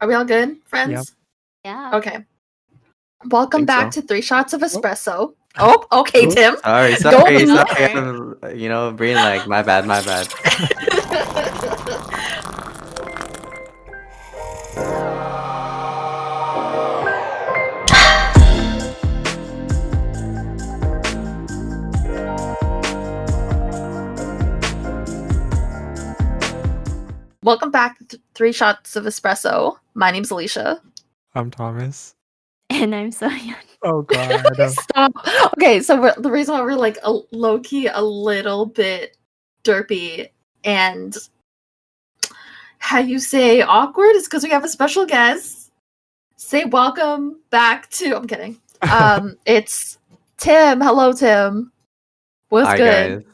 Are we all good, Yep. friends? Yeah. Okay. Welcome Think back so. to 3 Shots of Espresso. Oh, okay, Oops. Tim. Sorry. Okay. Brain lag. My bad. Welcome back to 3 Shots of Espresso. My name's Alicia. I'm Thomas. And I'm so young. Oh god. Stop. Okay, so the reason why we're like low-key a little bit derpy and how you say awkward is because we have a special guest. Say welcome back to... I'm kidding. It's Tim. Hello, Tim. What's Hi good? guys.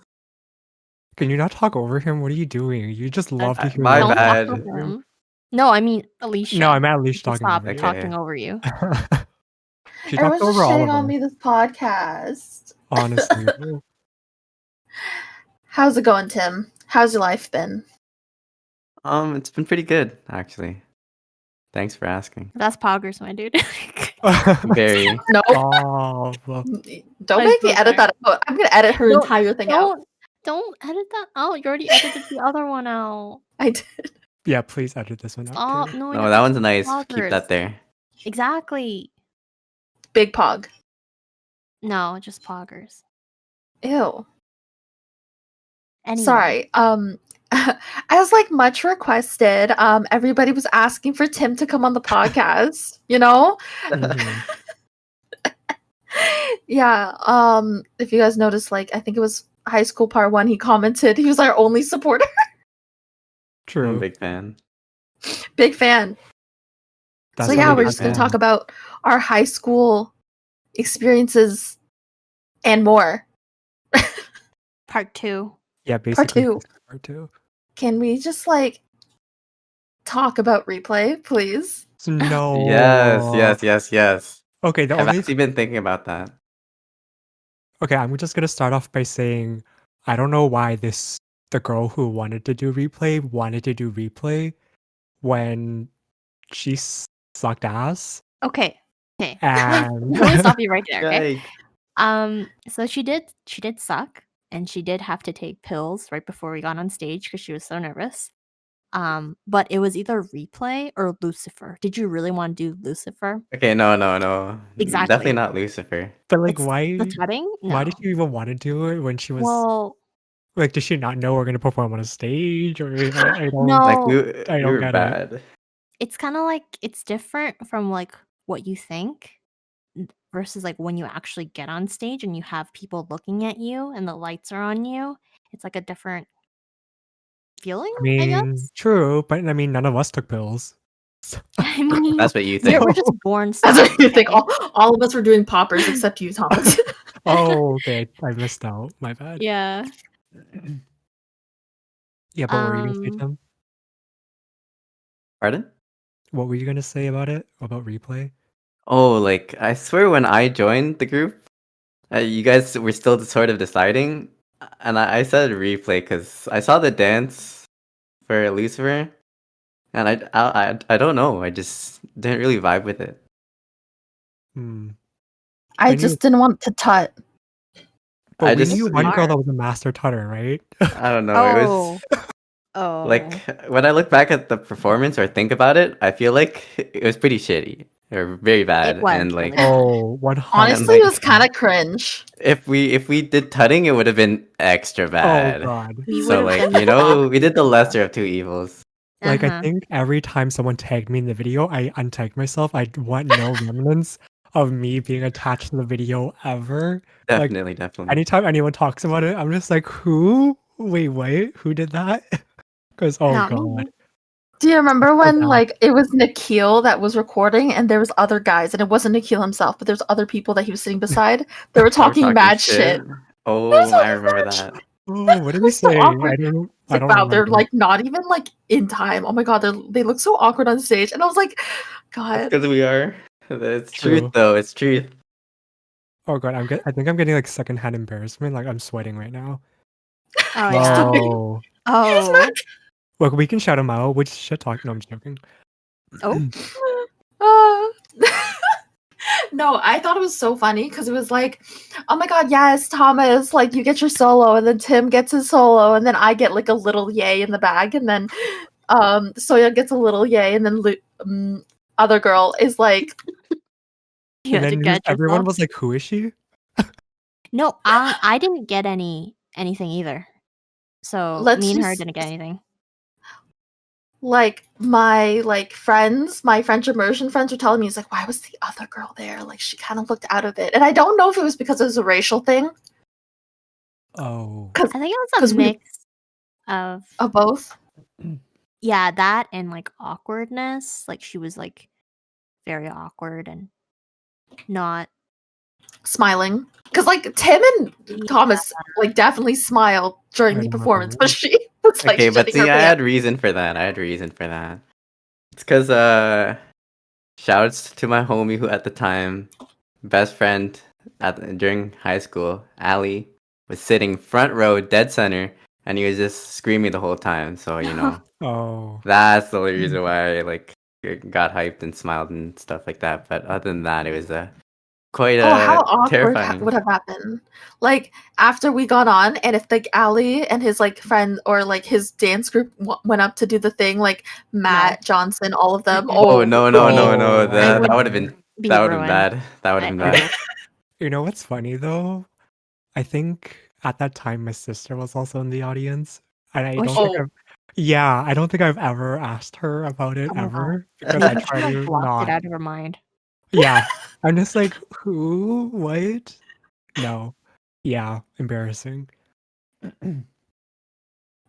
Can you not talk over him? What are you doing? You just love to hear my your Don't bad. talk over him. No, I mean Alicia. No, I'm at least She talking stopped over you. talking over you. She Everyone's talked just over all shitting of on us. me this podcast. Honestly. How's it going, Tim? How's your life been? It's been pretty good actually. Thanks for asking. That's poggers, my dude. Very. No, Oh, well, don't I'm make me so edit sorry. that out. I'm gonna edit her entire thing out. Don't edit that out. You already edited the other one out. I did. yeah, please edit this one out Stop. too. No, No, that one's nice. Keep that there. Exactly. Big Pog. No, just poggers. Ew. Anyway. Sorry. As like much requested, everybody was asking for Tim to come on the podcast, you know? Mhm. Yeah. If you guys noticed, like I think it was high school part 1, he commented he was our only supporter. I'm a True. big fan. Big fan. That's So what yeah, we we're got just gonna then. talk about our high school experiences and more. Part 2. Yeah, basically. two. Part 2. Can we just like talk about replay, please? No. Yes. Okay, the I've only actually been thinking about that. Okay, I'm just gonna start off by saying I don't know why the girl who wanted to do replay when she sucked ass. Okay. And Let me stop you right there, okay? Yikes. So she did suck, and she did have to take pills right before we got on stage because she was so nervous. But it was either replay or Lucifer. Did you really want to do Lucifer? Okay, no. Exactly. Definitely not Lucifer. But like, It's why? the setting? Why did No. you even want to do it when she was Well, like? Did she not know we're gonna perform on a stage? Or I don't. No. Like we I don't were get it. bad. it's kind of like it's different from like what you think versus like when you actually get on stage and you have people looking at you and the lights are on you. It's like a different feeling, I I mean, guess. true, but I mean, none of us took pills. I mean, That's what you we're think. just born That's stuff. what you think. All of us were doing poppers except you, Thomas. Oh, okay. I missed out. My bad. Yeah. Yeah, but what were you gonna say, Tim? Pardon? What were you gonna say about it? About replay? Oh, like I swear when I joined the group, you guys were still sort of deciding, and I said replay because I saw the dance for Lucifer, and I don't know, I just didn't really vibe with it. Hmm. I We just knew- didn't want to tut. But I we just knew one girl Smart. that was a master tutter, right? I don't know. It was Oh. like when I look back at the performance or think about it, I feel like it was pretty shitty or very bad, was and like really bad. Oh, 100. Honestly, it was like- kind of cringe. if we did tutting, it would have been extra Oh bad. god. We So would've like been we did the lesser of two evils. Like Uh-huh. I think every time someone tagged me in the video, I untagged myself. I want no remnants of me being attached to the video ever. Definitely. Anytime anyone talks about it, I'm just like, who? Wait, who did that? Because Not god. me. Do you remember when bad. like it was Nikhil that was recording and there was other guys and it wasn't Nikhil himself, but there's other people that he was sitting beside. They were talking mad shit. Oh, They were talking I remember mad that. Oh, what did It we was so say? awkward. I don't. It's like, wow, they're like not even like in time. Oh my god, they look so awkward on stage. And I was like, God. Because we are. It's True. truth, though. It's truth. Oh god, I think I'm getting like secondhand embarrassment. Like I'm sweating right now. Oh yeah. Whoa. Oh. Look, we can shout him out. Which shit talk? No, I'm joking. Oh, Uh, no, I thought it was so funny because it was like, oh my god, yes, Thomas, like you get your solo, and then Tim gets his solo, and then I get like a little yay in the bag, and then Soya gets a little yay, and then other girl is like, you And had to then catch everyone yourself. was like, "Who is she?" No, I didn't get anything either. So Let's me and her just- didn't get anything. like my like friends, my French immersion friends were telling me, it's like, why was the other girl there? Like she kind of looked out of it, and I don't know if it was because it was a racial thing. Oh, I think it was 'Cause a we- mix of Both. yeah, that and like awkwardness. Like she was like very awkward and not Smiling, because like Tim and Thomas like definitely smiled during I the know. performance, but she was like Okay, but shutting her see, I pants. had reason for that. It's because shouts to my homie who at the time, best friend during high school, Ali, was sitting front row, dead center, and he was just screaming the whole time. So oh, that's the only reason why I like got hyped and smiled and stuff like that. But other than that, it was quite Oh, how awkward terrifying. would have happened. Like after we got on, and if like Ali and his like friend or like his dance group went up to do the thing, like Matt Johnson, all of them. Mm-mm. Oh no no no Oh, no! I That would would have been be that would have been ruined. bad. That would have been I bad. would. you know what's funny though? I think at that time my sister was also in the audience, and I Was don't she? think I don't think I've ever asked her about it Oh my God. ever because I Maybe try she like to blocked not. it out of her mind. Yeah, I'm just like, who? What? No. Yeah, embarrassing.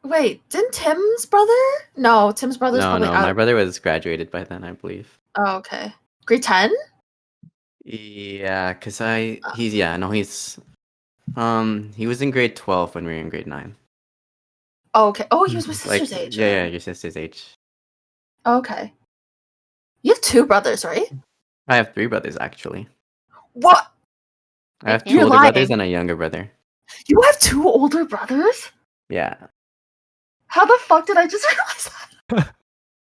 Wait, didn't Tim's brother? No, Tim's brother's No, probably no, out. my brother was graduated by then, I believe. Oh, okay. Grade 10? Yeah, cause he's he was in grade 12 when we were in grade 9. Oh, okay. Oh, he was my Like sister's age. yeah, your sister's age. Okay. You have two brothers, right? I have 3 brothers actually. What? I have 2 You're older brothers lying. and a younger brother. You have 2 older brothers? Yeah, How the fuck did I just realize that?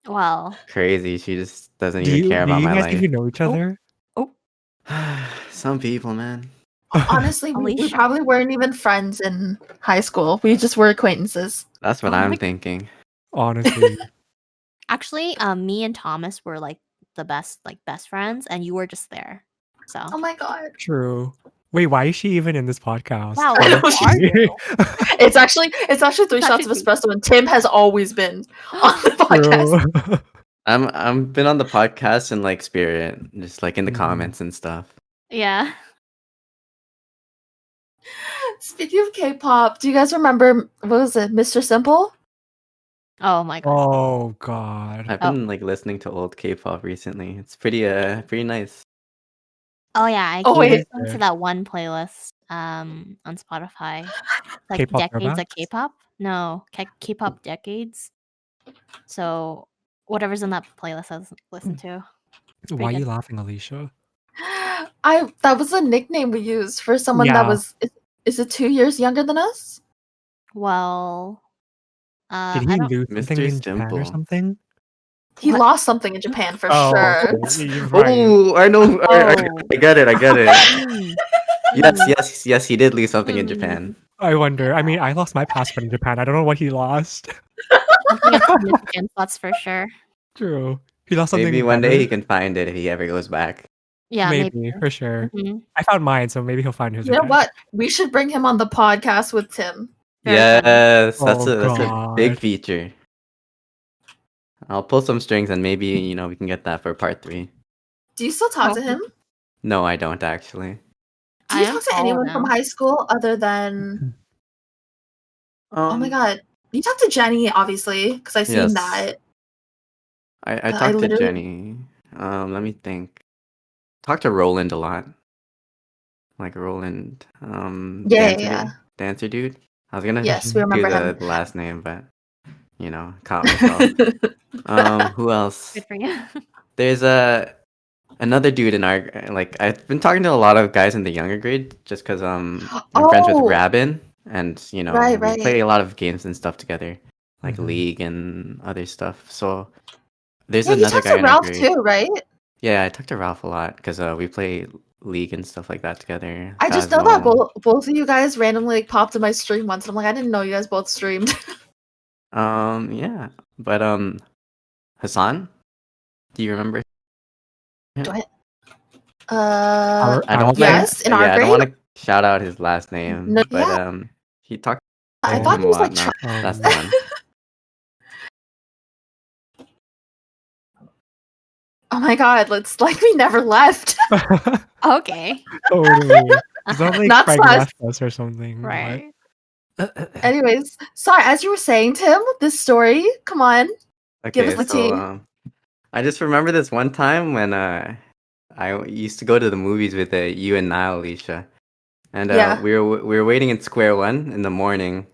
Well, crazy. She just doesn't Do even you care do about you my guys life. even know each other? Some people, man. Honestly, we Alicia. probably weren't even friends in high school. We just were acquaintances. That's what Oh I'm my- thinking. Honestly, actually, me and Thomas were like the best friends, and you were just there. So Oh my god. true. Wait, why is she even in this podcast? wow, I who know are She- you? It's actually 3 shots of actually- espresso, and Tim has always been on the podcast. True. I'm been on the podcast in like spirit, just like in the Mhm. comments and stuff. Yeah. Speaking of K-pop, do you guys remember what was it, Mr. Simple? Oh my god. Oh God. I've Oh. been like listening to old K-pop recently. It's pretty nice. Oh yeah, I Oh, keep wait. listening to that one playlist on Spotify. Like K-pop decades of throwbacks? K-pop. No, K-pop decades. So whatever's in that playlist, I listen to. Why are good. you laughing, Alicia? That was a nickname we used for someone that Yeah. was is it 2 years younger than us? Well, Did I he don't. lose something Mr. in Japan or Simple. something? He What? lost something in Japan for Oh, sure. okay, you're right. Oh, I know. I get it. I get it. Mm, Yes. He did lose something in Mm. Japan. I wonder. I mean, I lost my passport in Japan. I don't know what he lost. something of significance, that's for sure. True. He lost something Maybe one day better? he can find it if he ever goes back. Yeah, maybe, for sure. Mhm. I found mine, so maybe he'll find his You know again. what? We should bring him on the podcast with Tim. Very Yes, that's Oh, a big God. feature. I'll pull some strings and maybe we can get that for part 3. Do you still talk to Okay. him? No, I don't actually. Do you I talk to unfollow anyone from them. high school other than oh my Um, god. You talk to Jenny, obviously, because I seen Yes. that. I I talked to literally- Jenny. Let me think. Talked to Roland a lot. Like Roland. Yeah, dancer, yeah. dancer dude. I was gonna Yes, we do remember the him. last name, but caught myself. Who else? Good for you. There's another dude in our like I've been talking to a lot of guys in the younger grade just because I'm friends with Oh. Rabin and Right, we play right. a lot of games and stuff together like Mhm. League and other stuff. So There's Yeah, you another talked guy to in our Ralph grade. too, right? Yeah, I talked to Ralph a lot because we play League and stuff like that together. I just know that Phasmo. both of you guys randomly like, popped in my stream once, and I'm like, I didn't know you guys both streamed. Yeah, but Hassan, do you remember him? Do I? I don't want Yes, in our I don't grade. want to shout out his last name, No, but yeah, he talked I to thought him he a was lot. like. No, that's the one. Oh my god, let's like we never left. Okay. Totally. It's not like Not Craig sus. left us or something. Right. Anyways, sorry, as you were saying, Tim, this story, come on. Give us Okay, the tea. so I just remember this one time when I used to go to the movies with you and Niall, Alicia, and Yeah. we were waiting in Square One in the morning.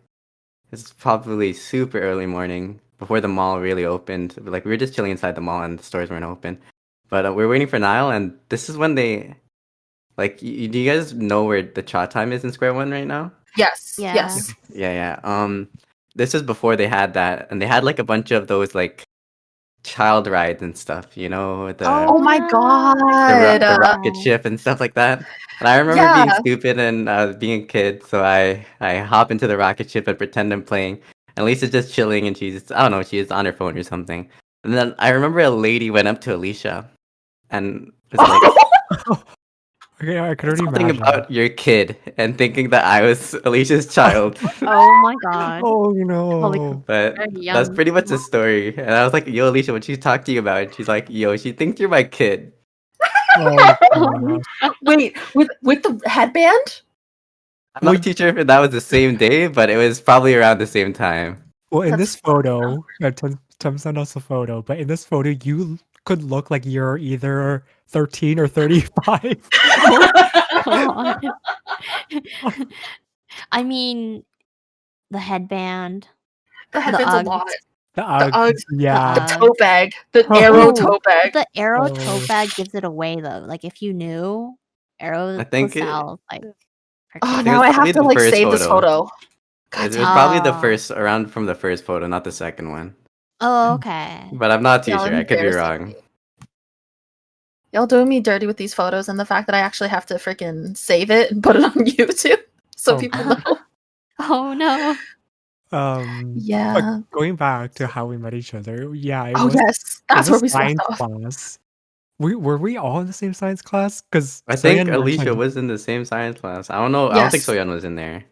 It's probably super early morning before the mall really opened. Like we were just chilling inside the mall and the stores weren't open. But we were waiting for Niall, and this is when they like. Do you guys know where the cha time is in Square One right now? Yes. Yeah. Yes. Yeah. This is before they had that, and they had like a bunch of those like child rides and stuff. You know, Oh my the god. rocket ship and stuff like that. And I remember being Yeah. stupid and being a kid, so I hop into the rocket ship and pretend I'm playing. And Lisa's just chilling, and I don't know, she's on her phone or something. And then I remember a lady went up to Alicia and was like, Okay, I could already something imagine. about your kid, and thinking that I was Alicia's child. Oh my god. Oh no. But Very that's young. pretty much the story. And I was like, yo, Alicia, what she talk to you about? And she's like, yo, she thinks you're my kid. Oh gosh. Wait, with the headband? I'm not too sure if that was the same day, but it was probably around the same time. Well, in That's this photo, Tim sent us a photo, but in this photo, you could look like you're either 13 or 35. God. I mean, the headband, The headband's a Uggs. lot. The The Uggs, Uggs, yeah. the Uggs. tote bag, the Oh. arrow Ooh, tote bag. the arrow Oh. tote bag gives it away though. Like if you knew, arrow I think it- sells like. Oh, think now it's I have probably to the like first save this photo. photo. God It was damn. probably the Oh. first around from the first photo, not the second one. Oh, okay. But I'm not too Y'all sure. I could be embarrassing wrong. me. Y'all doing me dirty with these photos, and the fact that I actually have to freaking save it and put it on YouTube so Oh. people know. Oh no. Yeah. But going back to how we met each other, yeah, it Oh was yes, in that's the where we left science off. class. Were we all in the same science class? Because I think Alicia was in the same science class. I don't know. I don't think Yes. Soyeon was in there.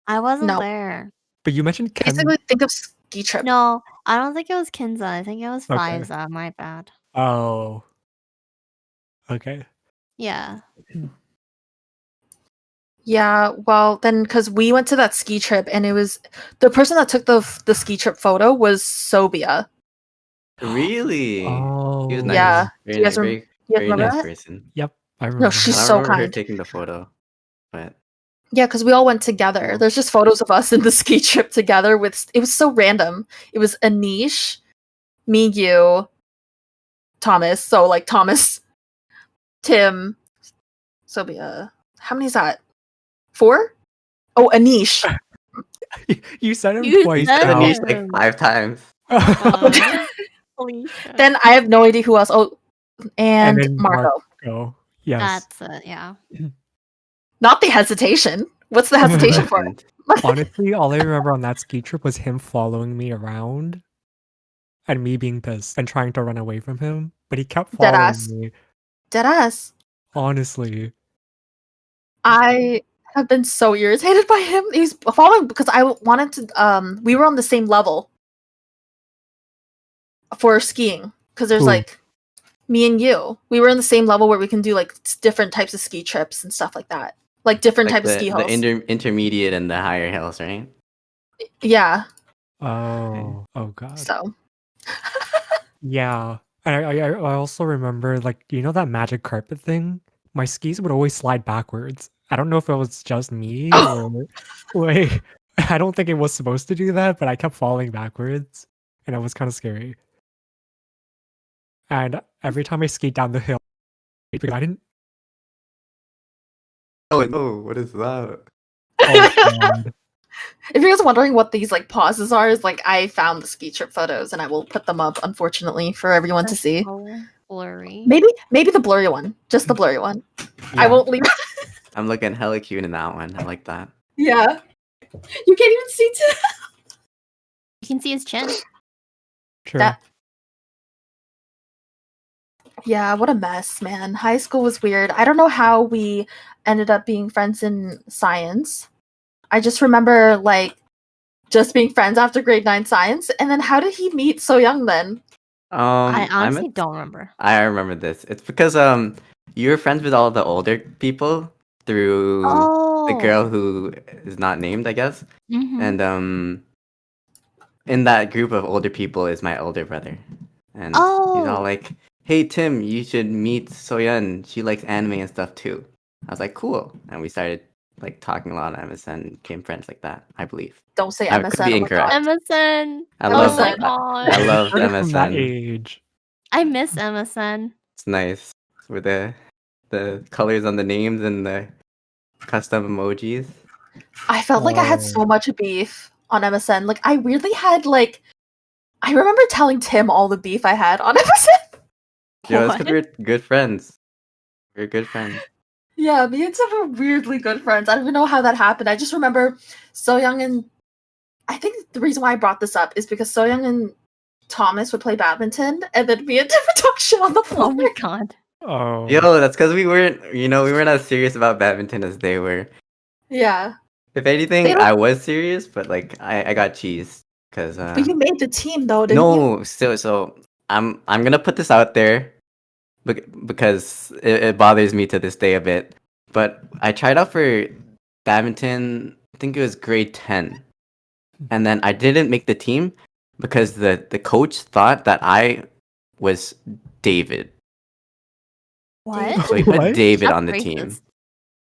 I wasn't No. there. But you mentioned Ken. Basically, think of ski trip. No, I don't think it was Kinza. I think it was Okay. Fiza. My bad. Oh. Okay. Yeah. Yeah, well, then because we went to that ski trip, and it was the person that took the ski trip photo was Sobia. Really? Oh. He was nice. Yeah. Very, Do you guys very, you guys very remember nice that? person. Yep, I remember. she's I don't so remember her kind. taking the photo, but Yeah, because we all went together. Cool. There's just photos of us in the ski trip together. It was so random. It was Anish, me, you, Thomas. So like Thomas, Tim, Sobia. How many is that? 4? Oh, Anish. You said him You twice. said I now. it. used like 5 times. Alicia. Then I have no idea who else. Oh, and then Marco. Marco. Yes. That's it. Yeah. Not the hesitation. What's the hesitation for? And Honestly, all I remember on that ski trip was him following me around and me being pissed and trying to run away from him. But he kept following Deadass. me. Deadass. Honestly. I have been so irritated by him. He's following because I wanted to. We were on the same level for skiing because there's Who? like me and you. We were in the same level where we can do like different types of ski trips and stuff like that. Like different like types of ski the hills. intermediate and the higher hills, right? Yeah. Oh. Oh god. So Yeah. And I also remember, like, you know that magic carpet thing? My skis would always slide backwards. I don't know if it was just me or like I don't think it was supposed to do that, but I kept falling backwards and it was kind of scary. And every time I skate down the hill, I didn't. Oh no! What is that? Oh god. If you're guys wondering what these like pauses are, is like I found the ski trip photos and I will put them up, unfortunately, for everyone to see. So blurry. Maybe the blurry one, just the blurry one. I Yeah. won't leave. I'm looking hella cute in that one. I like that. Yeah, you can't even see Tim. You can see his chin. True. That- Yeah, what a mess, man. High school was weird. I don't know how we ended up being friends in science. I just remember like just being friends after grade 9 science, and then how did he meet so young then? I I honestly met- don't remember. I remember this. It's because you were friends with all the older people through the girl Oh. who is not named, I guess. Mhm. And in that group of older people is my older brother. And he's all Oh. like, "Hey Tim, you should meet Soyeon. She likes anime and stuff too." I was like, "Cool." And we started like talking a lot on MSN, became friends like that, I believe. Don't say I could MSN. be Oh my incorrect. god. MSN. I Oh love my god. I love Started from that MSN. age. I miss MSN. It's nice with the colors on the names and the custom emojis. I felt like I had so much beef on MSN. Like I weirdly had like I remember telling Tim all the beef I had on MSN. Yeah, it's What? because we're good friends. We're good friends. Yeah, me and Tim were weirdly good friends. I don't even know how that happened. I just remember So Young and I think the reason why I brought this up is because So Young and Thomas would play badminton, and then me and Tim would talk shit on the floor. Oh my god. Oh. Yo, that's because we weren't as serious about badminton as they were. Yeah, If anything, They don't- I was serious, but like I got cheesed because but you made the team though, didn't you? no, still so I'm gonna put this out there because it bothers me to this day a bit. But I tried out for badminton. I think it was grade 10, and then I didn't make the team because the coach thought that I was David. What? So he put What? David That's on the racist. team.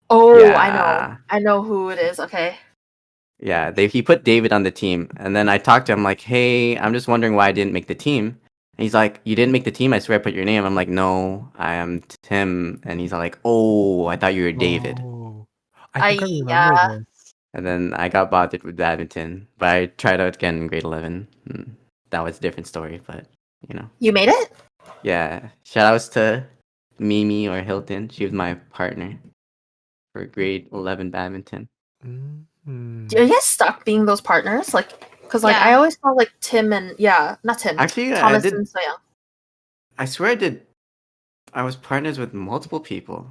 Oh, Yeah. I know who it is. Okay. Yeah, he put David on the team, and then I talked to him like, "Hey, I'm just wondering why I didn't make the team." And he's like, "You didn't make the team? I swear I put your name." I'm like, "No, I am Tim." And he's all like, "Oh, I thought you were David." Oh. I think I remember yeah. this. And then I got bothered with badminton, but I tried out again in grade 11. That was a different story, but you know, You made it? yeah. Shout outs to Mimi or Hilton. She was my partner for grade 11 badminton. Mhm. Are you guys stuck being those partners? Like, because like I Yeah. always saw like Tim and not Tim. Actually, I Thomas did. and So Young. I swear I did. I was partners with multiple people.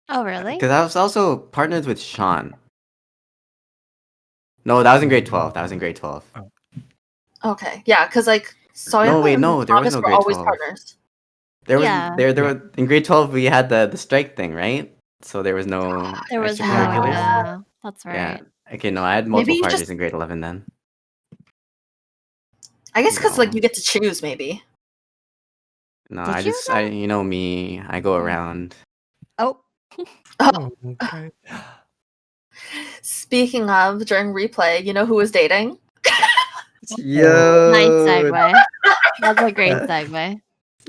Oh really? Because I was also partners with Sean. No, that was in grade 12. That was in grade 12. Okay, yeah, because like So No, Young wait, and no, there was Thomas no were grade always 12. partners. There was Yeah. there were in grade 12 we had the strike thing, right? So there was no There was no. extracurriculars. Yeah. That's Yeah. right. Okay, no, I had Maybe multiple you partners just- in grade 11 then. I guess because like No. you get to choose, maybe. No, Did I you just I you know me, I go around. Oh. Oh, okay. Speaking of, during replay, you know who was dating? Nice Yo. segue. That's a great Uh, segue.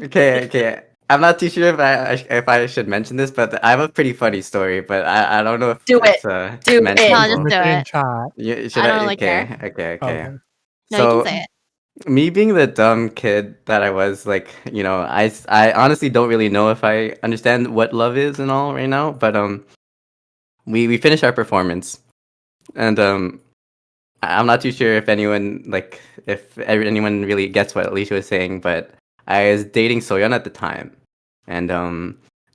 Okay. I'm not too sure if I should mention this, but I have a pretty funny story, but I don't know if Do it. it's Do it. No, mentionable. just do Mention in it. chat. Should I I? don't really Okay. care. Okay. Okay. No, So you can say it. me being the dumb kid that I was, like, I honestly don't really know if I understand what love is and all right now, but we finished our performance, and I'm not too sure if anyone anyone really gets what Alicia was saying, but I was dating Soyeon at the time, and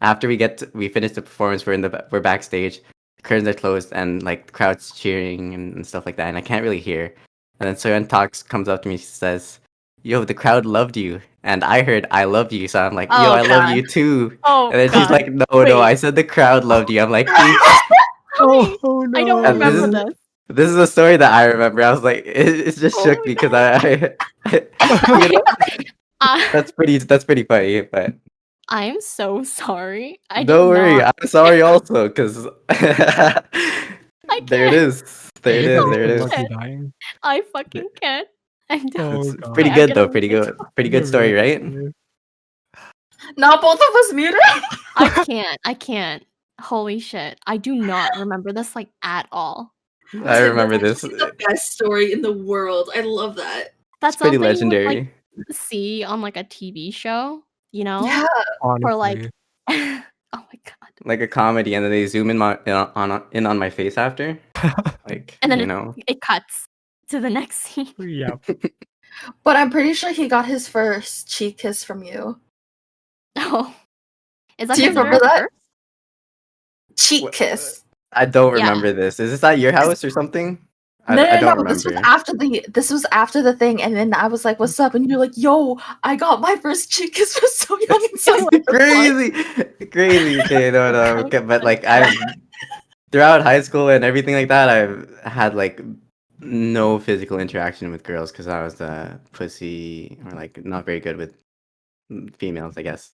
after we finished the performance, we're backstage, the curtains are closed, and like the crowd's cheering and stuff like that, and I can't really hear. And then Soyeon comes up to me, she says, "Yo, the crowd loved you," and I heard "I love you," so I'm like, "Yo, Oh, I love God. you too." Oh, And then she's God. like, "No, Wait. I said the crowd loved you." I'm like, "Oops." Wait, Oh no. I don't And this remember is- this. This is a story that I remember. I was like, it just Oh shook my me because you know, that's pretty funny. But I'm so sorry. I did don't worry, not. I'm sorry also because there it can't. is. There it is. Maybe There it I is. must be shit. dying. I fucking can't. I'm done. Oh, It's God. pretty I'm good gonna though. leave Pretty it. good. Pretty good story, right? Now both of us muted. I can't. Holy shit. I do not remember this like at all. I remember this. It's the best story in the world. I love that. That's It's pretty something you would, like, legendary. see on like a TV show, you know? Yeah. For like Honestly. oh my god. Like a comedy, and then they zoom in on my face after. Like, And then you know. it cuts to the next scene. Yep. But I'm pretty sure he got his first cheek kiss from you. Oh. Is that Do you considered remember a that? first? Cheek What- kiss. I don't Yeah. remember this. Is this at your house or something? I No, don't This was remember. after the thing, and then I was like, "What's up?" And you're like, "Yo, I got my first cheek kiss from so young and so young." Crazy, crazy. Okay, no, okay, but like I've throughout high school and everything like that, I've had like no physical interaction with girls because I was a pussy or like not very good with females, I guess.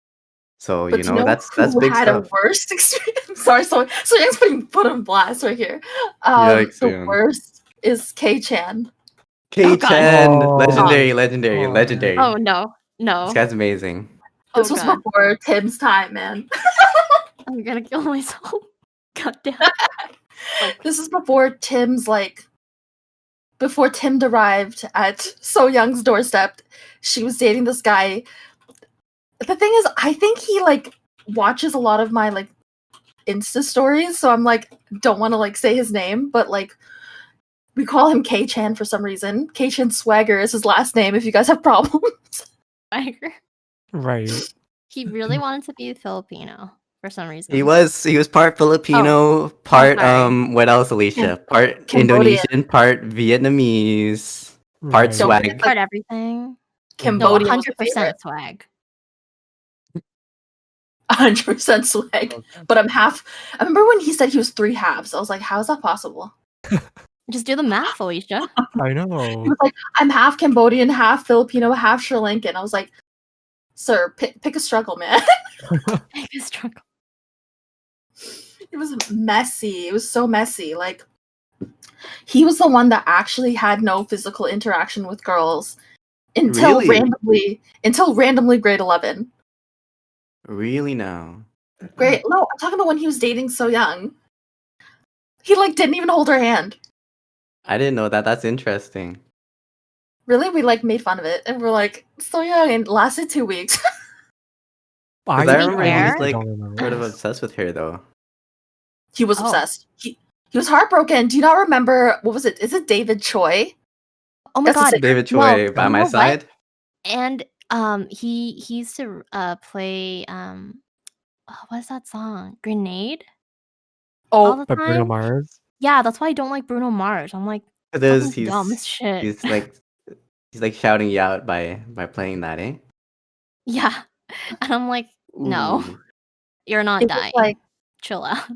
So But you do you know know that's who big had stuff. a worst experience? Sorry, so Young's putting foot on blast right here. Yikes, The man. worst is K-chan. K God. Chen, Oh. legendary. Oh no. This No. guy's amazing. Oh This was god. before Tim's time, man. I'm gonna kill myself. God damn. Like This is before before Tim arrived at So Young's doorstep. She was dating this guy. The thing is, I think he like watches a lot of my like Insta stories, so I'm like don't want to like say his name, but like we call him K-chan for some reason. K-chan Swagger is his last name if you guys have problems. Swagger. Right. He really wanted to be Filipino for some reason. He was part Filipino, part sorry. what else, Alicia? Part Cambodian. Indonesian, part Vietnamese, part Right. Don't forget swag. the Part everything. No, Cambodian was my 100% favorite. swag. 100% swag. Okay. But I remember when he said he was 3 halves. I was like, how is that possible? Just do the math, Alicia. I He know. was like, I'm half Cambodian, half Filipino, half Sri Lankan. I was like, sir, pick a struggle, man. Make a struggle. It was messy. It was so messy. Like, he was the one that actually had no physical interaction with girls until Really? randomly grade 11. Really now? Great. No, I'm talking about when he was dating So Young. He like didn't even hold her hand. I didn't know that. That's interesting. Really, we like made fun of it, and we're like So Young, and it lasted 2 weeks. 'Cause To I be remember fair- he's like don't remember. sort of obsessed with her though. He was Oh. obsessed. He was heartbroken. Do you not remember what was it? Is it David Choi? Oh my That's the god. singer. David Choi by you my know what? side. And he used to play what's that song? Grenade? All Oh, the But Bruno time? Mars. Yeah, that's why I don't like Bruno Mars. I'm like, Because fucking dumb as shit. he's like shouting you out by playing that, eh? Yeah. And I'm like, no, Ooh. you're not it was dying. like Chill out.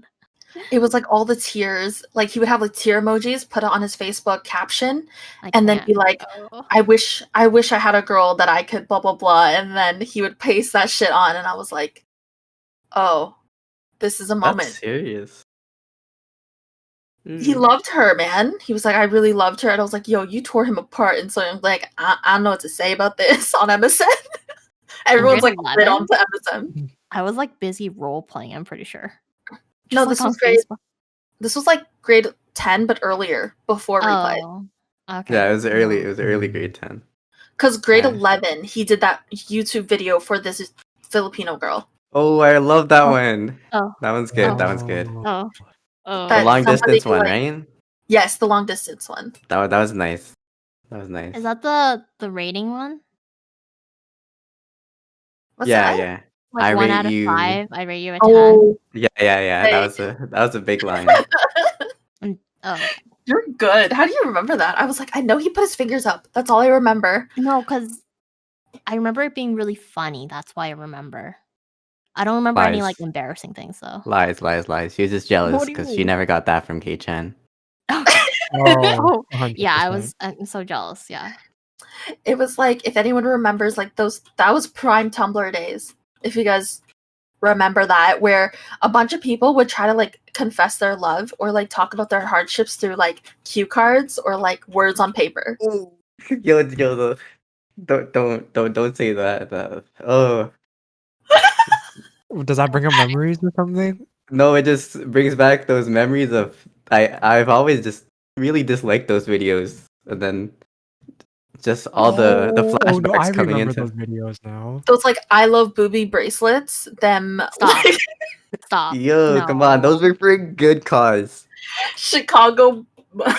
it was like all the tears. Like he would have like tear emojis put on his Facebook caption, I and then can't. be like, Oh. I wish I had a girl that I could blah blah blah, and then he would paste that shit on, and I was like, oh, this is a moment. That's serious. He Mm. loved her, man. He was like, I really loved her, and I was like, yo, you tore him apart, and so I'm like, I don't know what to say about this on MSN. Everyone's like grade lit 11? onto MSN. I was like busy role playing, I'm pretty sure. No, Just, this like, was on grade. Facebook. This was like grade 10, but earlier before replay. Oh. Okay. Yeah, it was early. No. It was early grade 10. Because grade Yeah. 11, he did that YouTube video for this Filipino girl. Oh, I love that Oh. one. Oh. That one's good. Oh. That one's good. Oh. Oh. The That long somebody, distance one, like- right? Yes, the long distance one. That was nice. That was nice. Is that the rating one? What's yeah, that? yeah. Like I 1 rate out of you- 5. I rate you a 10. Oh, Yeah. Hey. That was a big line. Oh. you're good. How do you remember that? I was like, I know he put his fingers up. That's all I remember. No, because I remember it being really funny. That's why I remember. I don't remember any like Lies. embarrassing things though. Lies. She was just jealous What do you because she mean? never got that from K-chan. Oh, 100%. Yeah, I'm so jealous. Yeah. It was like, if anyone remembers, like that was prime Tumblr days. If you guys remember that, where a bunch of people would try to like confess their love or like talk about their hardships through like cue cards or like words on paper. Yo, don't say that. Oh Does that bring up memories or something? no, it just brings back those memories of I've always just really disliked those videos, and then just all the Oh no, I flashbacks coming remember into. those videos now. Those like I love booby bracelets. Them Stop. like, Stop. Yo, come on, those No. were for a good cause. Chicago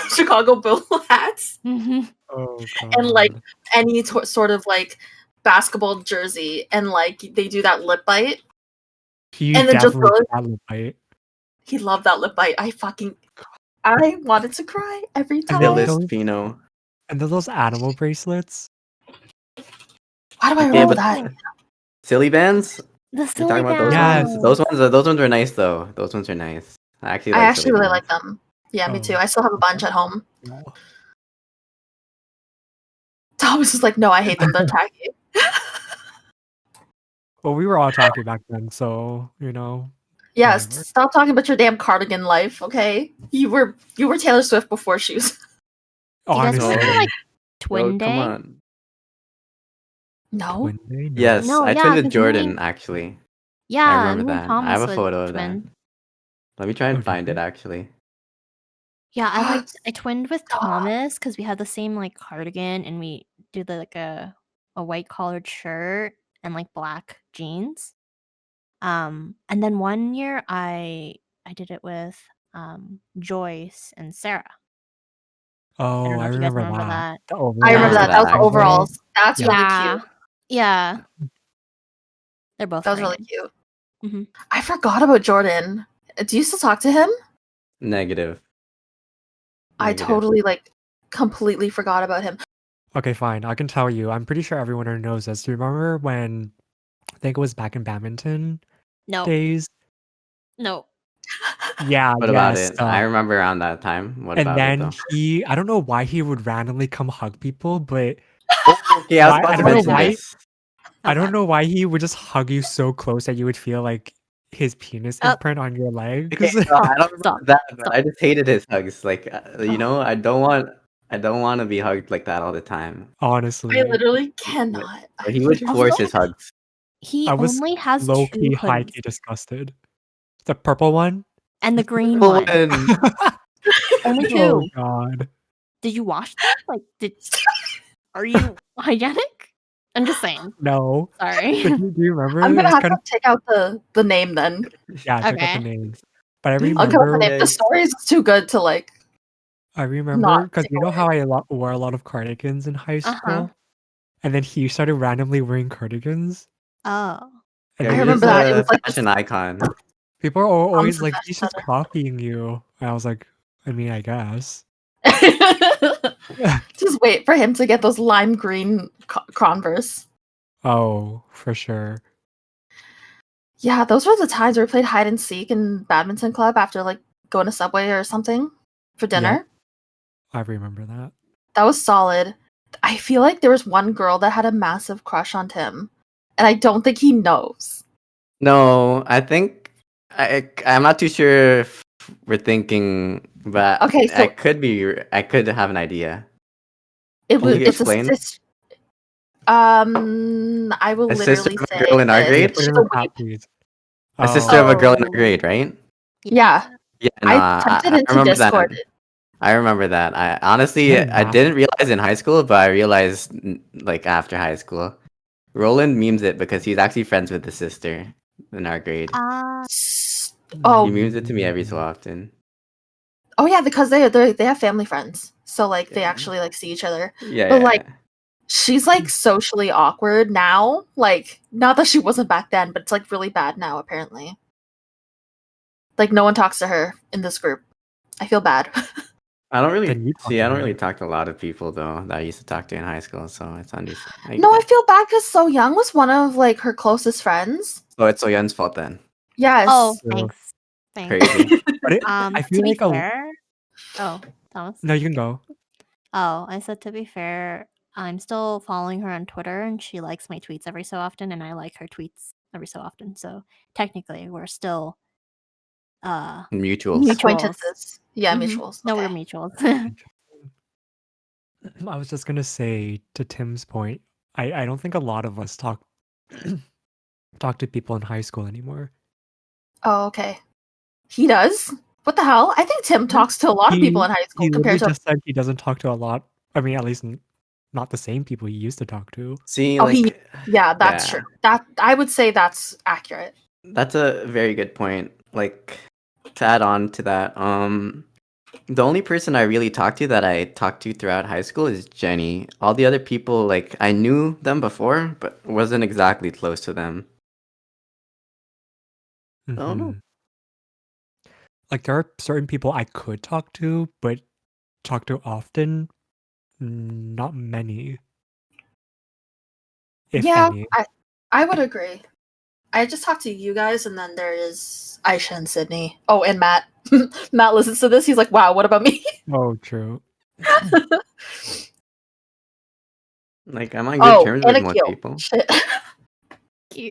Chicago Bull hats Mhm. Oh and like god. any sort of like basketball jersey, and like they do that lip bite, He and then just definitely goes, did that lip bite. he loved that lip bite. I wanted to cry every And time. then Filipino. and then those animal bracelets. Why do I Yeah, remember but that? silly bands? The You silly talking about those Yes. ones? Those ones are nice though. Those ones are nice. I actually I like actually silly really bands. like them. Yeah, me Oh. too. I still have a bunch at home. No. Thomas is like, no, I hate them. They're tacky. Well, we were all tacky back then, so you know. Yes, Whatever. stop talking about your damn cardigan life, okay? You were Taylor Swift before she was. Do you guys remember Honestly, like Bro, Twin come Day? on. No. Twin Day? No. Yes, No, I yeah, twinned with 'cause Jordan actually. I Yeah, remember me and that. I have Thomas a would photo of that. twin. Let me try Oh, and did find it you? actually. Yeah, I twinned with Thomas because we had the same like cardigan and we did like a white collared shirt and like black jeans. And then one year I did it with Joyce and Sarah. I Oh, don't know I if you guys remember remember that. that. The I remember remember that. overall. That was that, the actually. overalls. That's Yeah. really Yeah. cute. Yeah. They're both That was very really nice. cute. Mhm. I forgot about Jordan. Do you still talk to him? Negative. I Negative. totally like completely forgot about him. Okay, fine. I can tell you. I'm pretty sure everyone here knows this. Do you remember when I think it was back in badminton No. days? No. Yeah, What about yes. it? I remember around that time. What And about it then though? I don't know why he would randomly come hug people, but Oh, okay, I was why about I to don't know mention why this. I don't Okay. know why he would just hug you so close that you would feel like his penis Oh. imprint on your Okay, legs. no, I don't remember Stop. that, but Stop. I just hated his hugs. Like, you Oh. know, I don't want to be hugged like that all the time. I Honestly, literally But cannot. but he would Oh, force his yeah. hugs. He I was only has low 2 key, high hoodies key disgusted. The purple one. and the green Purple one. one. Only Oh 2. god. Did you wash them? Like, are you hygienic? I'm just saying. No. Sorry. But do you remember? I'm It gonna was have kind to of take out the name then. check out the Okay. names. But I I'll come up with remember the name. The Yikes. story is too good to like not because take you know away. how I wore a lot of cardigans in high Uh-huh. school, and then he started randomly wearing cardigans, Oh. and Yeah, I he you're was just remember that. like, It a was like this fashion icon. people are Thomas always the like, fashion he's just setter. copying you. And I was like, I mean, I guess. Just wait for him to get those lime green Converse. Oh, for sure. Yeah, those were the times where we played hide and seek in badminton club after like going to Subway or something for dinner. I remember that. That was solid. I feel like there was one girl that had a massive crush on Tim, and I don't think he knows. No, I think I'm not too sure if we're thinking, but Okay, so I could have an idea. it Can was. you It's a explain? sis. I will A sister literally of a say girl in our this. Yeah, grade? put it She's in a the weeb. chat, please. A sister of a girl in our Oh. grade, right? Yeah, Yeah, no, I typed it I into remember Discord. that. I remember that. I honestly, Getting I mad. didn't realize in high school, but I realized like after high school. Roland memes it because he's actually friends with the sister in our grade. Oh, He memes it to me every so often. oh yeah, because they have family friends, so like they Yeah. actually like see each other. Yeah, But yeah, like yeah. she's like socially awkward now. Like not that she wasn't back then, but it's like really bad now apparently. Like no one talks to her in this group. I feel bad. I don't really Then you talk see. to I don't her. really talk to a lot of people though that I used to talk to in high school, so it's understandable. No, I feel bad because So Young was one of like her closest friends. So it's Soyeon's fault then. Yes. Oh, True. thanks. Thanks. Crazy. But I To feel be like fair. Oh, Thomas. no, you can go. Oh, I said to be fair, I'm still following her on Twitter and she likes my tweets every so often and I like her tweets every so often. So technically we're still Mutuals. mutuals. Acquaintances. Yeah, Mhm. mutuals. No, we're Okay. mutuals. I was just gonna say to Tim's point, I don't think a lot of us talk talk to people in high school anymore. Oh, okay. He does? What the hell? I think Tim talks to a lot of people in high He school literally compared to. just said he doesn't talk to a lot. I mean, at least not the same people he used to talk to. See, Oh, like, yeah, that's yeah. true. That I would say that's accurate. That's a very good point. Like, to add on to that, the only person I really talked to that I talked to throughout high school is Jenny. All the other people, like, I knew them before, but wasn't exactly close to them. I don't know. Mhm. Like, there are certain people I could talk to, but talk to often, not many, if Yeah, any. I would agree. I just talked to you guys, and then there is Aisha and Sydney. Oh, and Matt. Matt listens to this. He's like, "Wow, what about me?" Oh, true. Like, I'm on good Oh, terms and with most Akil. people. Shit.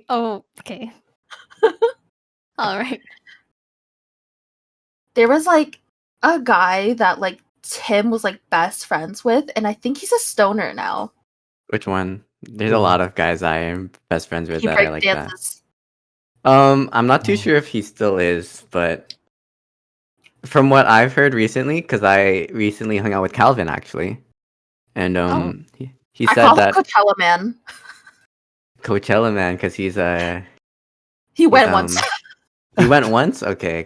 Oh, okay. All right. There was like a guy that like Tim was like best friends with, and I think he's a stoner now. Which one? There's a Ooh. lot of guys I am best friends with He that are break like that. dances. I'm not too Oh. sure if he still is, but from what I've heard recently, because I recently hung out with Calvin actually, and Oh. he I said call him that Coachella man. Coachella man, because He he's went once. he went once. Okay,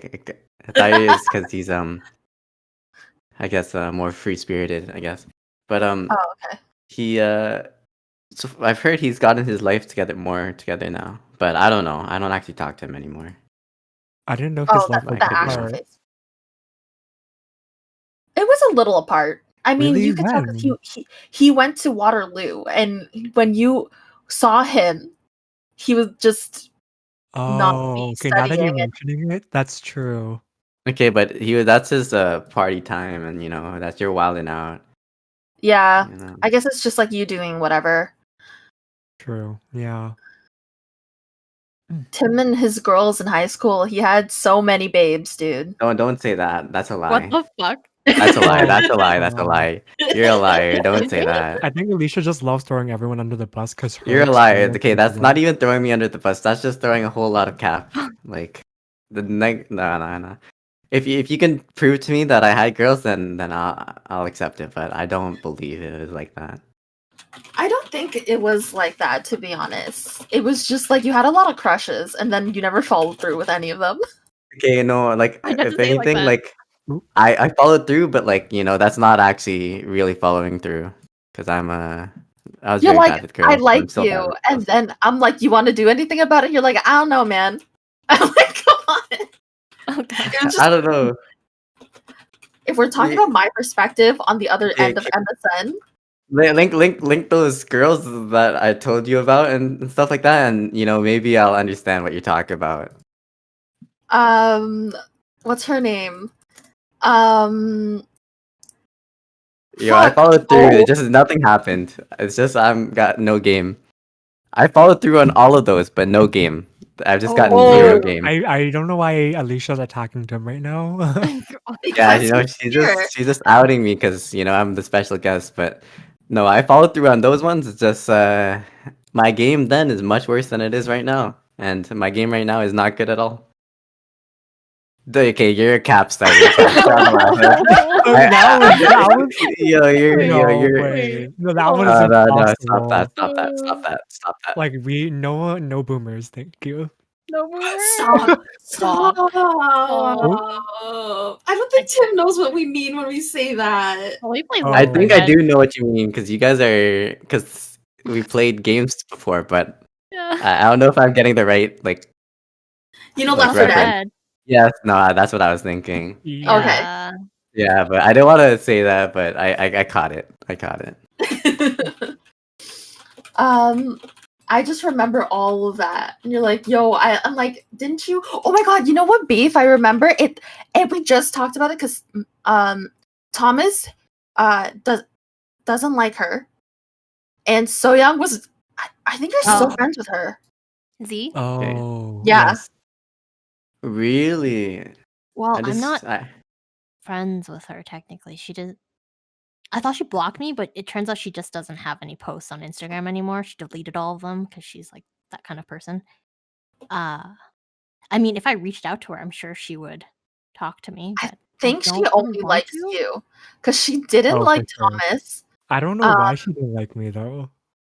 I thought it is because he's I guess more free spirited, I guess. But Oh, okay. he so I've heard he's gotten his life more together now, but I don't know. I don't actually talk to him anymore. I didn't know Oh, his life that's was the could be actual wrong. face. It was a little apart. I mean, Really? you could tell 'cause When? he went to Waterloo, and when you saw him, he was just not Oh, be okay. Now that you're studying. And mentioning it, that's true. Okay, but that's his party time, and that's your wilding out. yeah, You know. I guess it's just like you doing whatever. True. Yeah. Tim and his girls in high school, he had so many babes, dude. Don't say that. That's a What lie. the fuck? That's a lie. Oh, That's a lie. That's a lie. You're a liar. Don't say that. I think Alicia just loves throwing everyone under the bus because her You're a liar. experience Okay, is that's not like, even throwing me under the bus. That's just throwing a whole lot of cap. Like no. If you can prove to me that I had girls, then I'll accept it. But I don't believe it was like that. I don't think it was like that, to be honest. It was just like you had a lot of crushes, and then you never followed through with any of them. Okay, no, like I didn't if say it like anything, that. like Oop. I followed through, but like that's not actually really following through because I was You're very like, bad with I girls. I'm like still bad you, with and girls. then I'm like, you want to do anything about it? You're like, I don't know, man. I'm like, come on. Okay. It was I just, don't know. if we're talking You- about my perspective on the other Okay, end of MSN, link those girls that I told you about and stuff like that, and maybe I'll understand what you're talking about. what's her name? Um, I fuck. followed through. Oh, It just nothing happened. It's just I'm got no game. I followed through on all of those, but no game. I've just gotten zero oh, game. I don't know why Alicia's attacking Tim right now. Yeah, because he's here. she's just outing me because I'm the special guest. But no, I followed through on those ones. It's just my game then is much worse than it is right now, and my game right now is not good at all. Okay, you're a cap starter. So I'm laughing. That was You're. wait. No, that Oh, one is No, stop that! impossible. Stop that! Like no boomers, thank you. No more. Stop. Stop. Oh. I don't think Tim knows what we mean when we say that. Well, we play Oh. I Left 4 think I Dead. do know what you mean because you guys are because we played games before, but Yeah. I don't know if I'm getting the right like. You know, Like Left 4 Dead. reference. Yes, no, that's what I was thinking. Yeah. Okay. Yeah. Yeah, but I didn't want to say that, but I caught it. I caught it. I just remember all of that. And you're like, yo, I'm like, didn't you? Oh my god, you know what beef? I remember it, and we just talked about it because Thomas doesn't like her. And Soyoung was I think you're still Oh. friends with her. Z? Oh. Yeah. Yes. Really? Well, I I'm just not I, friends with her technically. She did. I thought she blocked me, but it turns out she just doesn't have any posts on Instagram anymore. She deleted all of them because she's like that kind of person. I mean, if I reached out to her, I'm sure she would talk to me. I But think she don't really only want likes to. you because she didn't Oh, like for sure. Thomas. I don't know why she didn't like me though.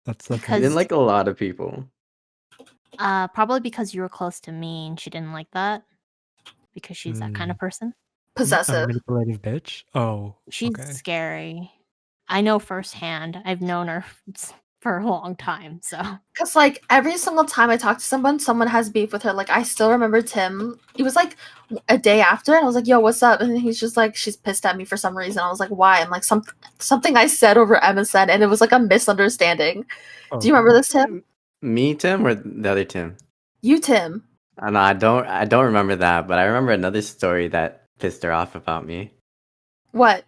That's the I Because- didn't thing. like a lot of people. Probably because you were close to me and she didn't like that. Because she's that kind of person. A Possessive. manipulative bitch. Oh, She's okay. scary. I know firsthand. I've known her for a long time, so Because, like, every single time I talk to someone has beef with her. Like, I still remember Tim. It was, like, a day after, and I was like, yo, what's up? And he's just like, she's pissed at me for some reason. I was like, why? I'm like, something I said over MSN, and it was, like, a misunderstanding. Do you remember this, Tim? Me, Tim, or the other Tim? You, Tim. No, I don't remember that, but I remember another story that pissed her off about me. What?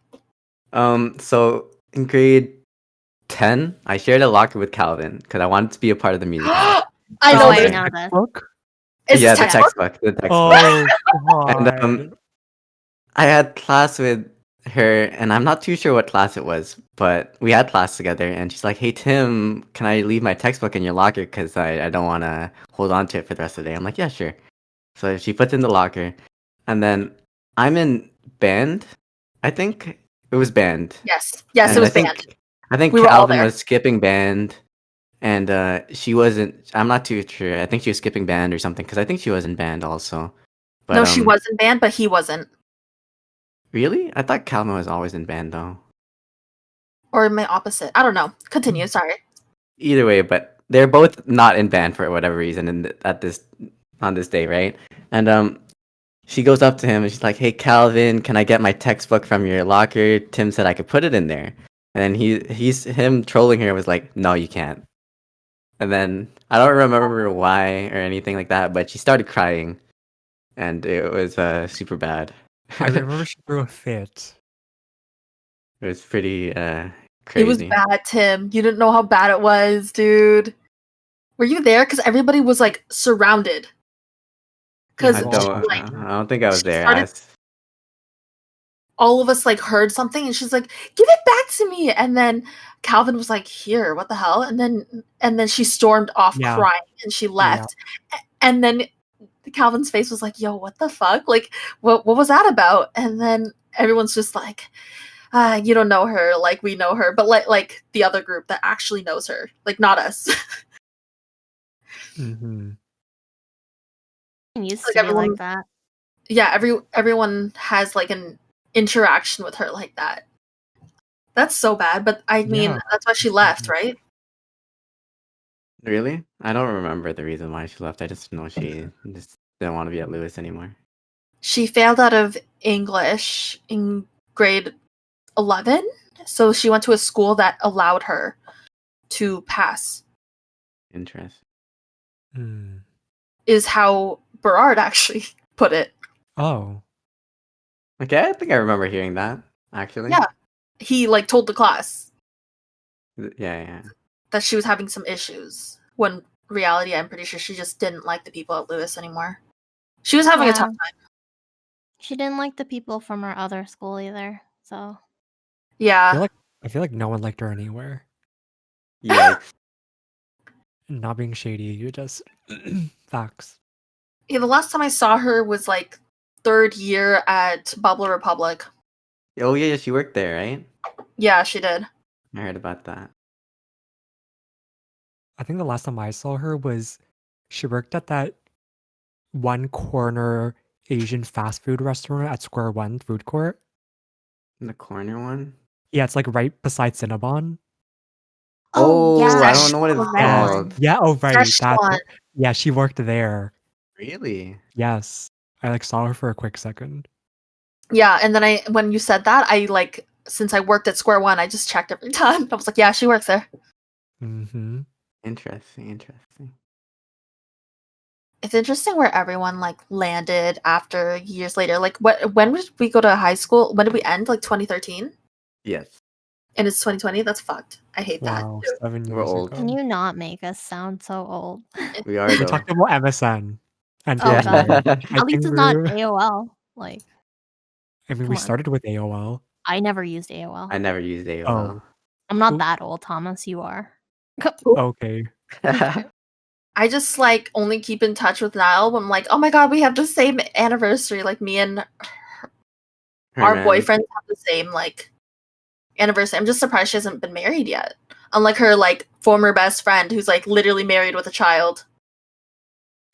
So in grade 10, I shared a locker with Calvin because I wanted to be a part of the music house. I Oh, know I this. know this. Book? Is Yeah, this the textbook? textbook. Oh And god. I had class with her, and I'm not too sure what class it was, but we had class together, and she's like, "Hey Tim, can I leave my textbook in your locker because I don't want to hold on to it for the rest of the day?" I'm like, "Yeah, sure." So she puts it in the locker, and then I'm in band. I think it was band. Yes, And it was I think banned. I think We were all Calvin there. was skipping band, and she wasn't. I'm not too sure. I think she was skipping band or something because I think she was in band also. But No, she wasn't banned, but he wasn't. Really? I thought Calvin was always in band though. Or my opposite. I don't know. Continue. Sorry. Either way, but they're both not in band for whatever reason on this day, right? And she goes up to him and she's like, "Hey Calvin, can I get my textbook from your locker? Tim said I could put it in there." And then him trolling her was like, "No, you can't." And then I don't remember why or anything like that, but she started crying, and it was super bad. I remember she threw a fit. It was pretty crazy. It was bad, Tim. You didn't know how bad it was, dude. Were you there? Because everybody was like surrounded. Because I don't think I was she there. started- all of us like heard something, and she's like, "Give it back to me!" And then Calvin was like, "Here, what the hell?" And then she stormed off Yeah. crying, and she left. And then Calvin's face was like, "Yo, what the fuck? Like, what was that about?" And then everyone's just like, "You don't know her, like we know her," but like the other group that actually knows her, like not us. Mm-hmm. It used Like to be everyone- like that. Yeah, everyone has like an interaction with her like that. That's so bad, but I mean, Yeah. that's why she left, right? Really? I don't remember the reason why she left. I just know she just didn't want to be at Lewis anymore. She failed out of English in grade 11, so she went to a school that allowed her to pass. Interesting. Mm. Is how Berard actually put it. Oh. Okay, I think I remember hearing that actually. Yeah. He like told the class Yeah. that she was having some issues, when reality I'm pretty sure she just didn't like the people at Lewis anymore. She was having a tough time. She didn't like the people from her other school either. So Yeah. I feel like no one liked her anywhere. Yikes. Not being shady, you just facts. Yeah, the last time I saw her was like 3rd year at Bubble Republic. Oh yeah, she worked there, right? Yeah, she did. I heard about that. I think the last time I saw her was she worked at that one corner Asian fast food restaurant at Square One food court. The corner one? Yeah, it's like right beside Cinnabon. Oh, yeah, I don't know what it's the red called. one. Yeah, oh right. Fresh That's one. yeah, she worked there. Really? Yes. I like saw her for a quick second. Yeah, and then when you said that, I like, since I worked at Square One, I just checked every time. I was like, yeah, she works there. Mm-hmm. Interesting. It's interesting where everyone like landed after years later. Like, when did we go to high school? When did we end? Like 2013? Yes. And it's 2020? That's fucked. I hate Wow, 7 We're years old. ago. Can you not make us sound so old? We are We though. talked about MSN and Oh, Tumblr. God. I At least think it's not we're- AOL. Like, I mean, come we on. started with AOL. I never used AOL. I never used AOL. Oh. I'm not Who- that old, Thomas. You are. Okay. I just like only keep in touch with Niall when I'm like, oh my god, we have the same anniversary. Like me and our man. boyfriends have the same like anniversary. I'm just surprised she hasn't been married yet. Unlike her like former best friend who's like literally married with a child.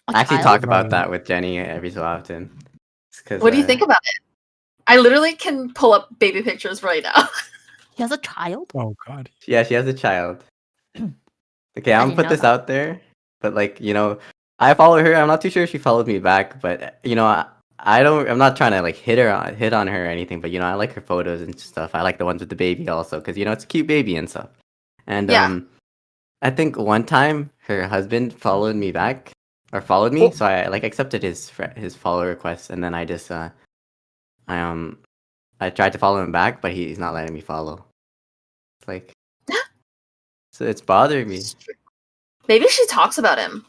A I actually child? talk about Right. that with Jenny every so often. What do you think about it? I literally can pull up baby pictures right now. He has a child? Oh god. Yeah, she has a child. Okay, I I'm didn't gonna put know this that. out there, but like I follow her. I'm not too sure if she followed me back, but I don't. I'm not trying to like hit on her or anything. But I like her photos and stuff. I like the ones with the baby also because it's a cute baby and stuff. And Yeah. I think one time her husband followed me back or followed me, so I like accepted his follow request, and then I just I tried to follow him back, but he's not letting me follow. It's like so it's bothering me. Maybe she talks about him.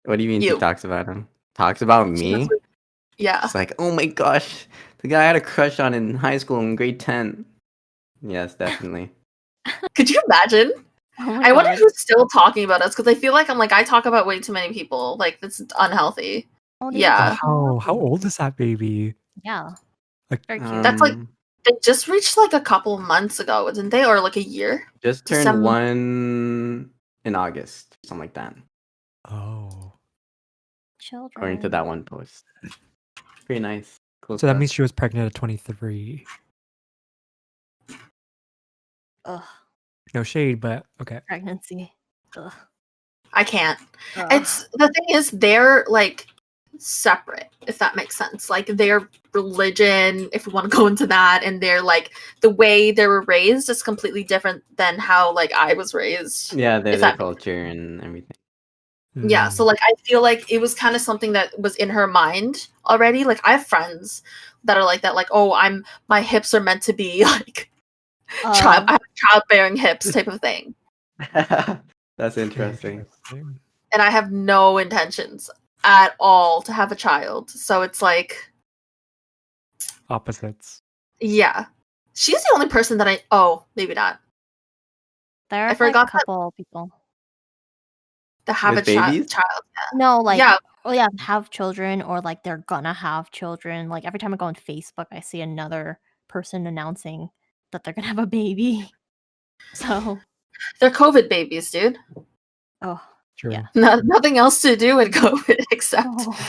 What do you mean she You. talks about him? Talks about She me? does, like- yeah. It's like, oh my gosh, the guy I had a crush on in high school in grade 10. Yes, definitely. Could you imagine? Oh my I wonder god. who's still talking about us because I feel like I talk about way too many people. Like that's unhealthy. Oh, they Yeah. look How old is that baby? Yeah. Like Very cute. That's like they just reached like a couple months ago, didn't they? Or like a year? just turned December. 1 in August, something like that, oh. Children. according to that one post. Pretty nice. Cool So that stuff. means she was pregnant at 23. Ugh. No shade, but okay. Pregnancy. Ugh. I can't. Ugh. It's the thing is they're like separate, if that makes sense. Like their religion, if we want to go into that, and their like the way they were raised is completely different than how like I was raised. Yeah, if their that culture and everything. Yeah, so Mm. like I feel like it was kind of something that was in her mind already. Like I have friends that are like that, like, oh, my hips are meant to be like I have childbearing hips type of thing. That's interesting. And I have no intentions at all to have a child. So it's like, Opposites. yeah. She's the only person that maybe not. There are I forgot a couple people. To have With a babies? child. No, like Yeah. oh yeah, have children or like they're gonna have children. Like every time I go on Facebook, I see another person announcing that they're gonna have a baby. So They're COVID babies, dude. oh True. Yeah. Nothing else to do with COVID except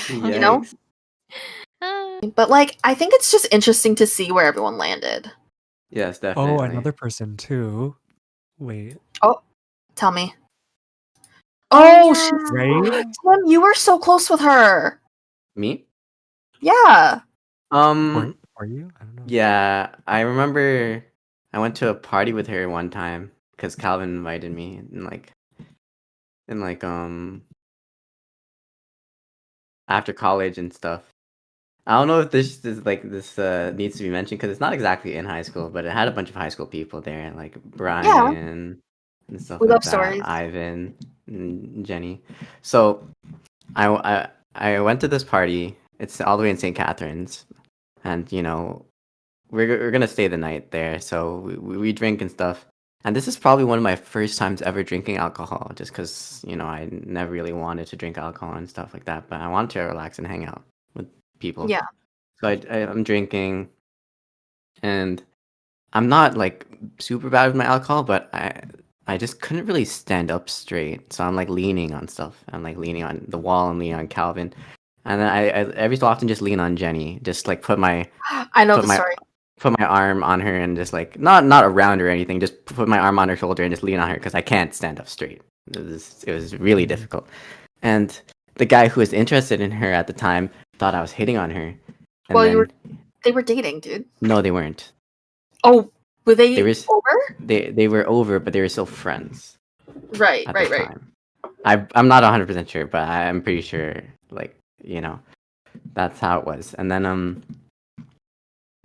you know? Yikes. But like I think it's just interesting to see where everyone landed. Yes, definitely. Oh, another person too. Wait. Tell me. Oh, She's Right? Tim, you were so close with her. Me? Yeah. Are you? I don't know. Yeah, I remember I went to a party with her one time because Calvin invited me and after college and stuff. I don't know if this is needs to be mentioned because it's not exactly in high school, but it had a bunch of high school people there, like Brian and stuff We like love that, stories. Ivan and Jenny. So I went to this party. It's all the way in St. Catharines, and we're gonna stay the night there. So we drink and stuff. And this is probably one of my first times ever drinking alcohol, just because I never really wanted to drink alcohol and stuff like that. But I wanted to relax and hang out with people. Yeah. So I'm drinking, and I'm not like super bad with my alcohol, but I just couldn't really stand up straight. So I'm like leaning on stuff. I'm like leaning on the wall and leaning on Calvin, and then I every so often just lean on Jenny, just like put my I know put the my story. put my arm on her and just like not around her or anything, just put my arm on her shoulder and just lean on her because I can't stand up straight. It was really difficult, and the guy who was interested in her at the time thought I was hitting on her. And Well, they were dating, dude. No, they weren't. Oh, were they They were over? They were over, but they were still friends Right, at right, the right. time. I'm not 100% sure, but I'm pretty sure, like, that's how it was. And then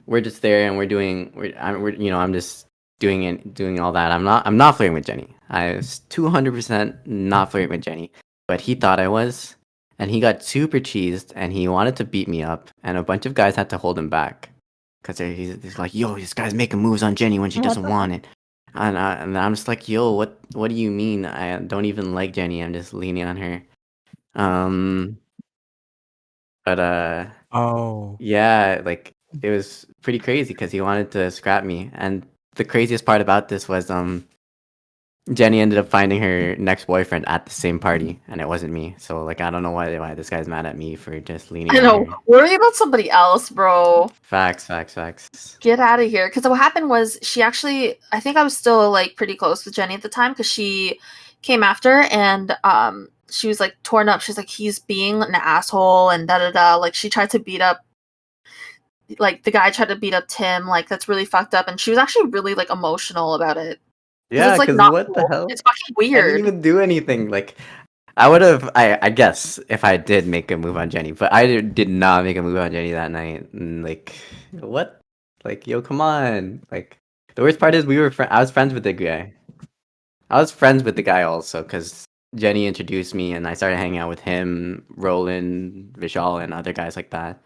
we're just there and I'm just doing all that. I'm not flirting with Jenny. I was 200% not flirting with Jenny, but he thought I was, and he got super cheesed and he wanted to beat me up, and a bunch of guys had to hold him back because he's like, yo, this guy's making moves on Jenny when she doesn't want it. And I'm just like, yo, what do you mean? I don't even like Jenny. I'm just leaning on her. But Oh. yeah, like it was pretty crazy because he wanted to scrap me. And the craziest part about this was Jenny ended up finding her next boyfriend at the same party, and it wasn't me. So like I don't know why this guy's mad at me for just leaning I on know. her. Worry about somebody else, bro. Facts. Get out of here. Because what happened was she actually, I think I was still like pretty close with Jenny at the time because she came after and she was like torn up. She's like, he's being an asshole and da da da. Like she tried to beat up, like the guy tried to beat up Tim. Like that's really fucked up. And she was actually really like emotional about it. Yeah, it's like because not what the cool. hell? It's fucking I didn't weird. even do anything. Like I would have, I guess, if I did make a move on Jenny, but I did not make a move on Jenny that night. And like, what? Like, yo, come on! Like, the worst part is I was friends with the guy. I was friends with the guy also because Jenny introduced me, and I started hanging out with him, Roland, Vishal, and other guys like that.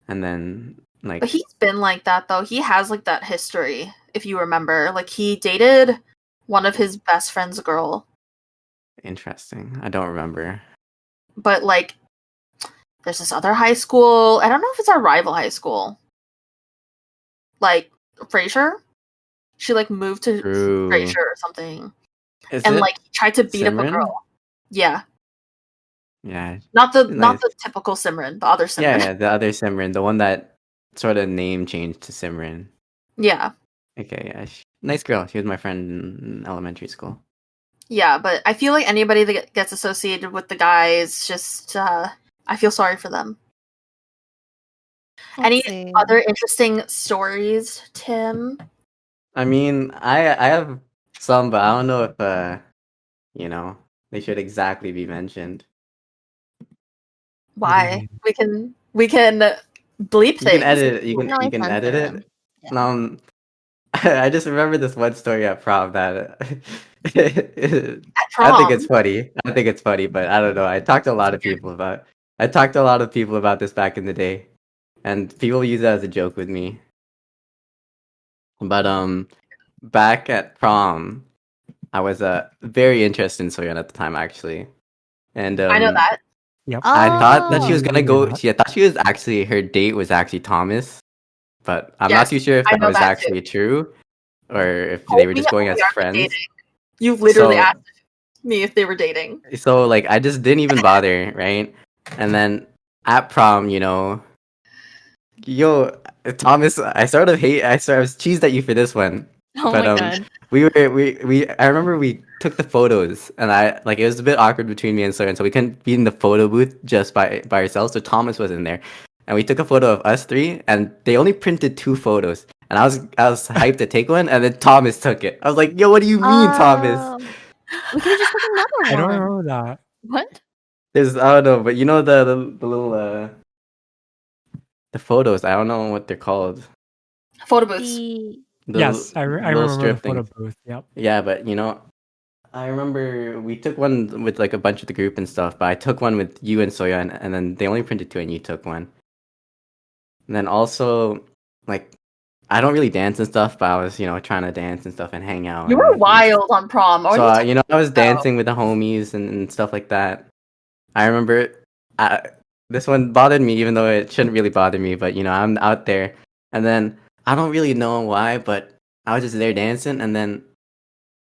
And then, like, But he's been like that though. He has like that history, if you remember. Like he dated one of his best friend's girl. interesting. I don't remember. But like there's this other high school. I don't know if it's our rival high school. Like Frasier. She like moved to True. Frasier or something. Is And it like he tried to beat up a Simran? girl. Yeah. Yeah. Not the Nice. typical Simran, the other Simran. Yeah, the other Simran, the one that sort of name changed to Simran. Yeah. Okay, yeah, nice girl. She was my friend in elementary school. Yeah, but I feel like anybody that gets associated with the guy is just I feel sorry for them. Any Let's see. other interesting stories, Tim? I mean, I have some, but I don't know if they should exactly be mentioned. Why? We can bleep You things. can edit it. You No, I can censor edit them. it. Yeah. I just remember this one story at prom that At I think prom. it's funny. I think it's funny, but I don't know. I talked to a lot of people about this back in the day, and people use it as a joke with me. But back at prom, I was very interested in Soyeon at the time actually, and I know that. Yep. I thought that she was Oh. gonna Really go. not. I thought she was actually her date was actually Thomas, but I'm not Yes, too sure if I that know was that too. actually true, or if Oh, they were we just going as aren't friends. dating. You literally So- asked me if they were dating. So like I just didn't even bother, right? And then at prom, Thomas, I was cheesed at you for this one. Oh But, my god. I remember we took the photos, and it was a bit awkward between me and Soren, so we couldn't be in the photo booth just by ourselves. So Thomas was in there, and we took a photo of us three, and they only printed 2 photos, and I was hyped to take one, and then Thomas took it. I was like, "Yo, what do you mean, Thomas?" Oh. We could have just took another I don't one. know that. What? I don't know, but you know the little the photos. I don't know what they're called. Photo booths. The Yes, I little remember the strip photo things. booth. Yep. Yeah, but I remember we took one with like a bunch of the group and stuff, but I took one with you and Soya, and then they only printed 2, and you took one. And then also, like, I don't really dance and stuff, but I was, trying to dance and stuff and hang out. You were wild on prom. So, What are you I was dancing with the homies and stuff like that. I remember this one bothered me, even though it shouldn't really bother me, but, I'm out there. And then, I don't really know why, but I was just there dancing, and then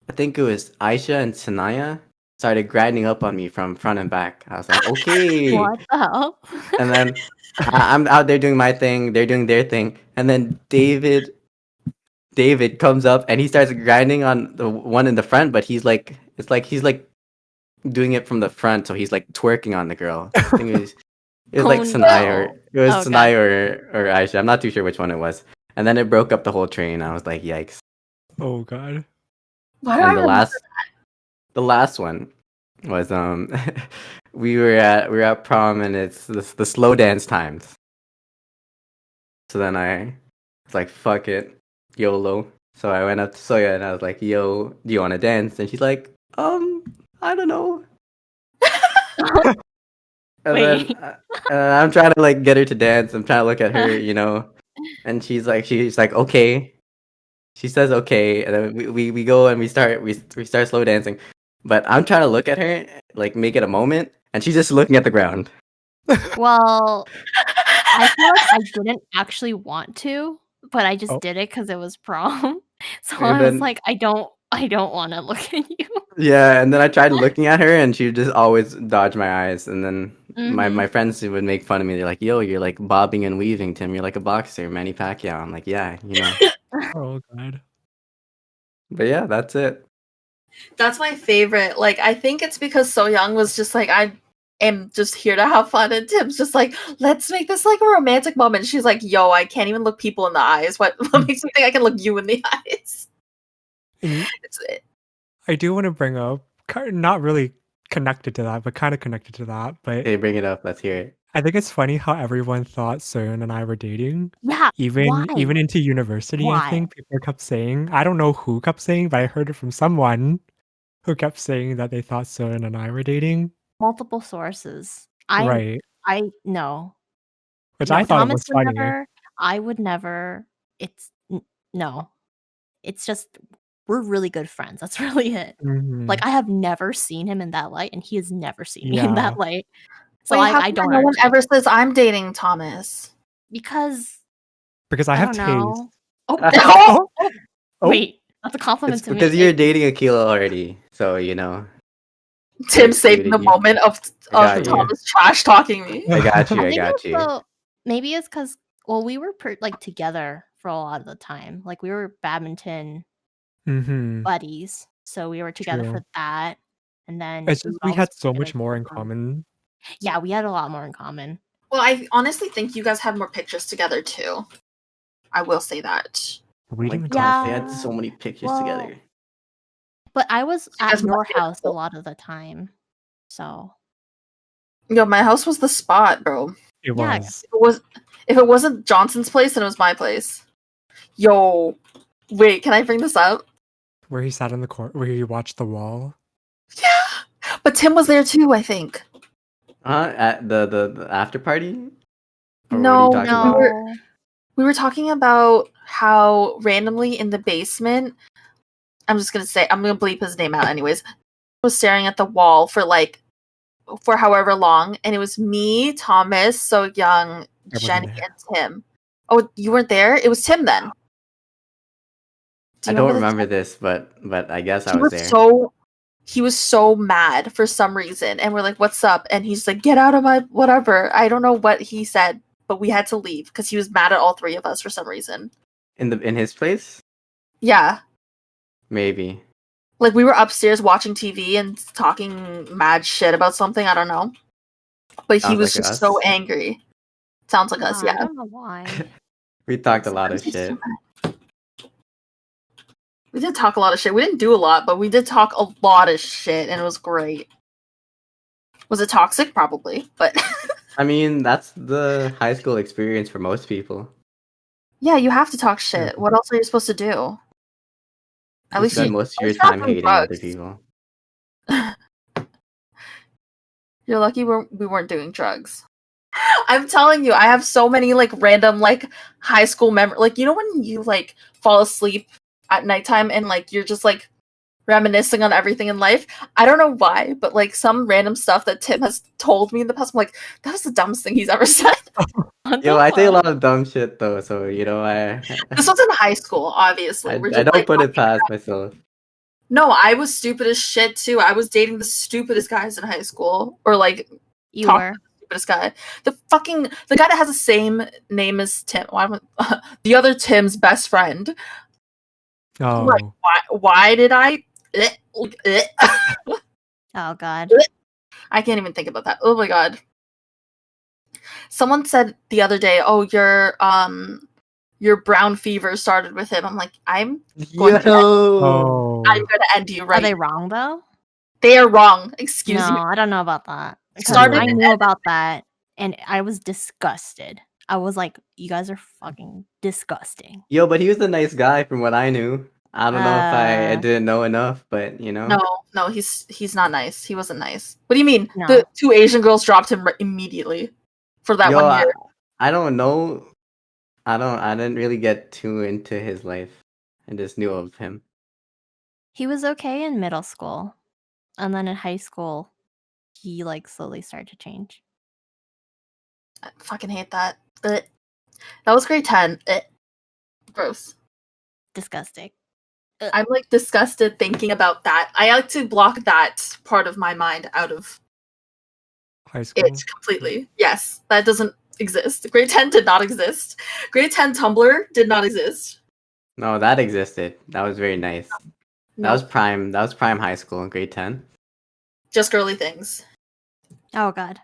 I think it was Aisha and Sanaya started grinding up on me from front and back. I was like, okay. What the hell? And then I'm out there doing my thing, they're doing their thing, and then David comes up and he starts grinding on the one in the front, but he's like doing it from the front, so he's like twerking on the girl. I think it was like Oh, Sanaya no. Sanaya or Aisha. I'm not too sure which one it was. And then it broke up the whole train. I was like, yikes. Oh god. Why do I And remember the last one was we were at prom, and it's the slow dance times. So then I was like, fuck it, YOLO. So I went up to Soya and I was like, yo, do you want to dance? And she's like, I don't know. And Wait. then I'm trying to like get her to dance. I'm trying to look at her, and she's like, okay. She says okay, and then we go and we start slow dancing. But I'm trying to look at her, like make it a moment, and she's just looking at the ground. Well, I feel like I didn't actually want to, but I just Oh, did it because it was prom. So And I was then like, I don't want to look at you. yeah, and then I tried looking at her, and she would just always dodge my eyes. And then my Hmm. my friends would make fun of me. They're like, "Yo, you're like bobbing and weaving, Tim. You're like a boxer, Manny Pacquiao." I'm like, "Yeah, you know." oh god. But yeah, that's it. That's my favorite. Like, I think it's because So Young was just like, I am just here to have fun, and Tim's just like, let's make this like a romantic moment. She's like, yo, I can't even look people in the eyes. What makes me think I can look you in the eyes? And It's, I do want to bring up, not really connected to that, but kind of connected to that. But Okay, bring it up. Let's hear it. I think it's funny how everyone thought Soyeon and I were dating. Yeah. Even Why? into university, I Why? think people kept saying, I don't know who kept saying, but I heard it from someone who kept saying that they thought Soyeon and I were dating. Multiple sources. Right. No. Which I No, thought Thomas was would funny. never. I would never. No. It's just we're really good friends. That's really it. Mhm. Like I have never seen him in that light, and he has never seen me in Yeah. that light. So wait, how I come don't no one actually ever says I'm dating Thomas? because Because I I have don't taste. know. Oh, Oh, oh, Wait, that's a compliment It's to because me. you're dating Akila already, so you know they Tim saved excluded the you. moment I of got you. Thomas trash talking me. I got you. I I think got it's you. maybe it's because we were like together for a lot of the time. Like we were badminton Mm-hmm. buddies, so we were together True. for that. And then It's we just would we always had so play, much like more in poker. common. Yeah, we had a lot more in common. Well, I honestly think you guys had more pictures together too. I will say that. We Oh my didn't even gosh, talk. they had Yeah. so many pictures Well, together. but I was You at guys your must be a house a couple. lot of the time. So Yo, my house was the spot, bro. It yeah, was. If it wasn't Johnson's place, then it was my place. Yo, wait, can I bring this up? Where he sat in the court, where he watched the wall. Yeah, but Tim was there too, I think. At the after party? Or what are you No, talking about? no. we were talking about how randomly in the basement. I'm gonna bleep his name out anyways. Was staring at the wall for however long, and it was me, Thomas, So Young, I wasn't Jenny, there. and Tim. Oh, you weren't there? It was Tim then. Do I you don't remember remember this, but I guess I he was was there. he was so mad for some reason, and we're like, what's up? And he's like, get out of my whatever. I don't know what he said, but we had to leave because he was mad at all three of us for some reason. In his place? Yeah, Maybe. like we were upstairs watching TV and talking mad shit about something, I don't know, but he Sounds was like just so us. angry. Sounds like us, I yeah. don't know why. We talked a lot of Sometimes he's shit. too mad. We did talk a lot of shit. We didn't do a lot, but we did talk a lot of shit, and it was great. Was it toxic? Probably, but I mean, that's the high school experience for most people. yeah, you have to talk True. shit. What else are you supposed to do? At You least spend you most of at your least you're not time doing hating other drugs. people. You're lucky we weren't doing drugs. I'm telling you, I have so many like random like high school memories. Like, you know when you like fall asleep at nighttime and like you're just like reminiscing on everything in life. I don't know why, but like some random stuff that Tim has told me in the past, I'm like, that was the dumbest thing he's ever said. What Yo, the I say a fuck? lot of dumb shit though, so you know This was in high school, obviously. We're I just don't like, put it past myself. no, I was stupid as shit too. I was dating the stupidest guys in high school, or like You talking were. to the stupidest guy. The guy that has the same name as Tim. The other Tim's best friend. Like, Oh, why did I? Oh god. I can't even think about that. Oh my god. Someone said the other day, "Oh, your brown fever started with him." I'm like, going to Yo, I'm oh, gonna end you Are right. they wrong though? They are wrong. Excuse No, me. I don't know about that. Because Started I true. knew about that and I was disgusted. I was like, you guys are fucking disgusting. yo, but he was a nice guy from what I knew. I don't know if I Uh didn't know enough, but you know. No, he's not nice. He wasn't nice. What do you mean? No. The two Asian girls dropped him immediately for that Yo, one year. I don't know. I didn't really get too into his life. I just knew of him. He was okay in middle school. And then in high school, he like slowly started to change. I fucking hate that. That was grade 10. Gross. Disgusting. I'm like disgusted thinking about that. I like to block that part of my mind out of High school. it completely. Yes, that doesn't exist. Grade 10 did not exist. Grade 10 Tumblr did not exist. No, that existed. That was very nice. No, That was prime. That was prime high school in grade 10. just girly things. Oh god.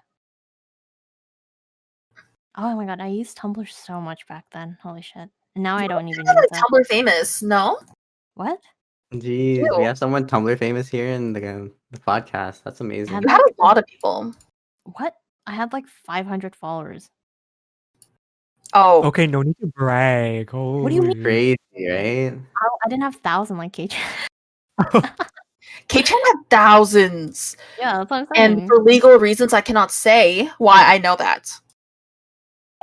Oh my god, I used Tumblr so much back then. Holy shit. And now I don't even Kind use of it. Tumblr famous, no? What? Jeez, Ew. we have someone Tumblr famous here in the podcast. That's amazing. You had a lot of people. What? I had like 500 followers. Oh, Okay, no need to brag. What do you mean? Crazy, right? I didn't have 1,000 like KJ. K-Tron had thousands. Yeah, that's what I'm saying. And for legal reasons, I cannot say why I know that.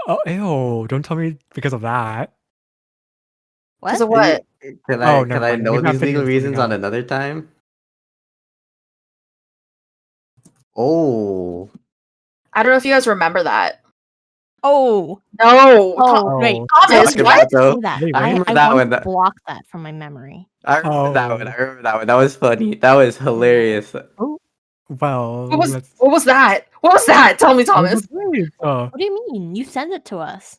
Oh, ew! Don't tell me because of that. What? Because of what? Can Oh, I never mind. know Maybe I'm these thinking legal of something reasons on else. another time? Oh, I don't know if you guys remember that. Oh. No. Oh, wait. Oh. Thomas, Talking what? about though. Say that. Wait, I what? remember I that want one. to block that from my memory. I remember that one. Oh. I remember that one. That was funny. That was hilarious. Well, What was let's. what was that? What was that? Tell me, Thomas. Wait, What do you mean? You send it to us.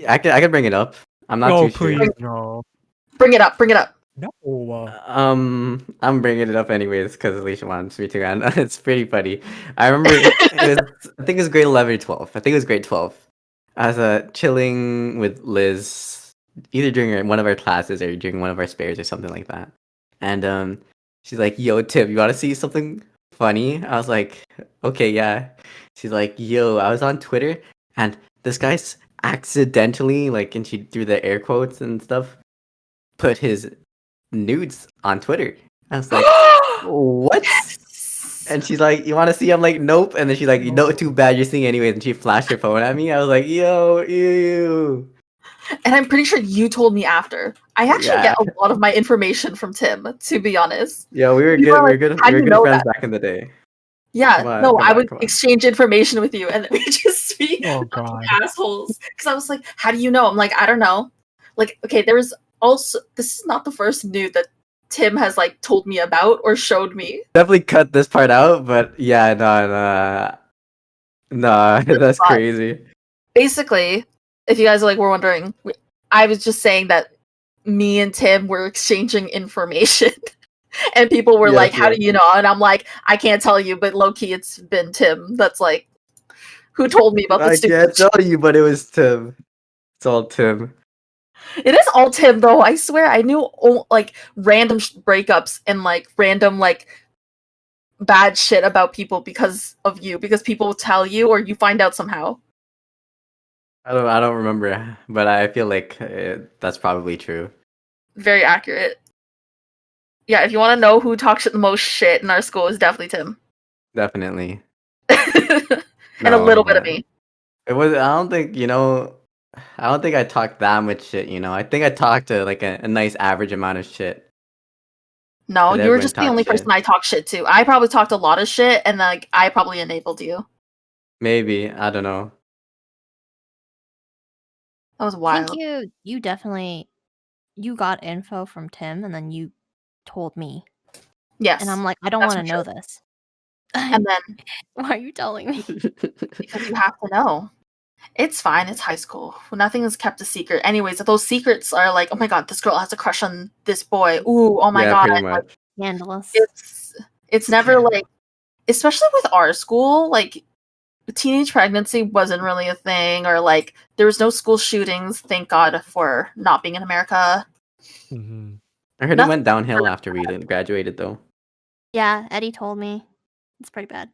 I could bring it up. I'm not Oh, too sure. please, no. Bring it up. Bring it up. No. I'm bringing it up anyways because Alicia wants me to, and it's pretty funny. I remember it was, I think it was grade 11 or 12. I think it was grade 12. I was chilling with Liz, either during one of our classes or during one of our spares or something like that. And she's like, "Yo, Tim, you want to see something funny?" I was like, "Okay, yeah." She's like, "Yo, I was on Twitter and this guy's accidentally, like, and she threw the air quotes and stuff, put his nudes on Twitter." I was like, "What?" And she's like, "You want to see?" I'm like, "Nope." And then she's like, "No, too bad. You're seeing anyways." And she flashed her phone at me. I was like, "Yo, ew." And I'm pretty sure you told me after. I actually Yeah. get a lot of my information from Tim, to be honest. Yeah, we were You good. were We were like, good. how We do were you good know friends that? back in the day. Yeah, Come on, no, come I on, would come on. exchange information with you, and then we just be Oh, fucking God. assholes. Because I was like, how do you know? I'm like, I don't know. Like, okay, there was also, this is not the first nude that Tim has like told me about or showed me. Definitely cut this part out, but yeah, no, that's But crazy. basically, if you guys like were wondering, I was just saying that me and Tim were exchanging information. And people were Yes, like, how yes. do you know? And I'm like, I can't tell you, but low key, it's been Tim. That's like, who told me about I this can't stupid tell you, but it was Tim. It's all Tim. It is all Tim, though. I swear, I knew like random breakups and like random like bad shit about people because of you, because people tell you or you find out somehow. I don't remember, but I feel like that's probably true. Very accurate. Yeah, if you want to know who talks the most shit in our school, is definitely Tim. Definitely. And a No, little bit of but me. it was. I don't think I don't think I talked that much shit. I think I talked to like a nice average amount of shit. No, But you were everyone just the talks only shit. person I talk shit to. I probably talked a lot of shit, and like I probably enabled you. Maybe, I don't know. That was I wild. think you definitely you got info from Tim and then you told me. Yes. And I'm like, I don't that's want to for know sure. this. And then Why are you telling me? because you have to know. It's fine. It's high school. Nothing is kept a secret. Anyways, those secrets are like, oh my god, this girl has a crush on this boy. Ooh, oh my Yeah, god. pretty Like, much. Scandalous. it's never like, especially with our school, like teenage pregnancy wasn't really a thing, or like there was no school shootings. Thank God for not being in America. Mhm. I heard it Nothing went downhill after we graduated, though. Yeah, Eddie told me. It's pretty bad.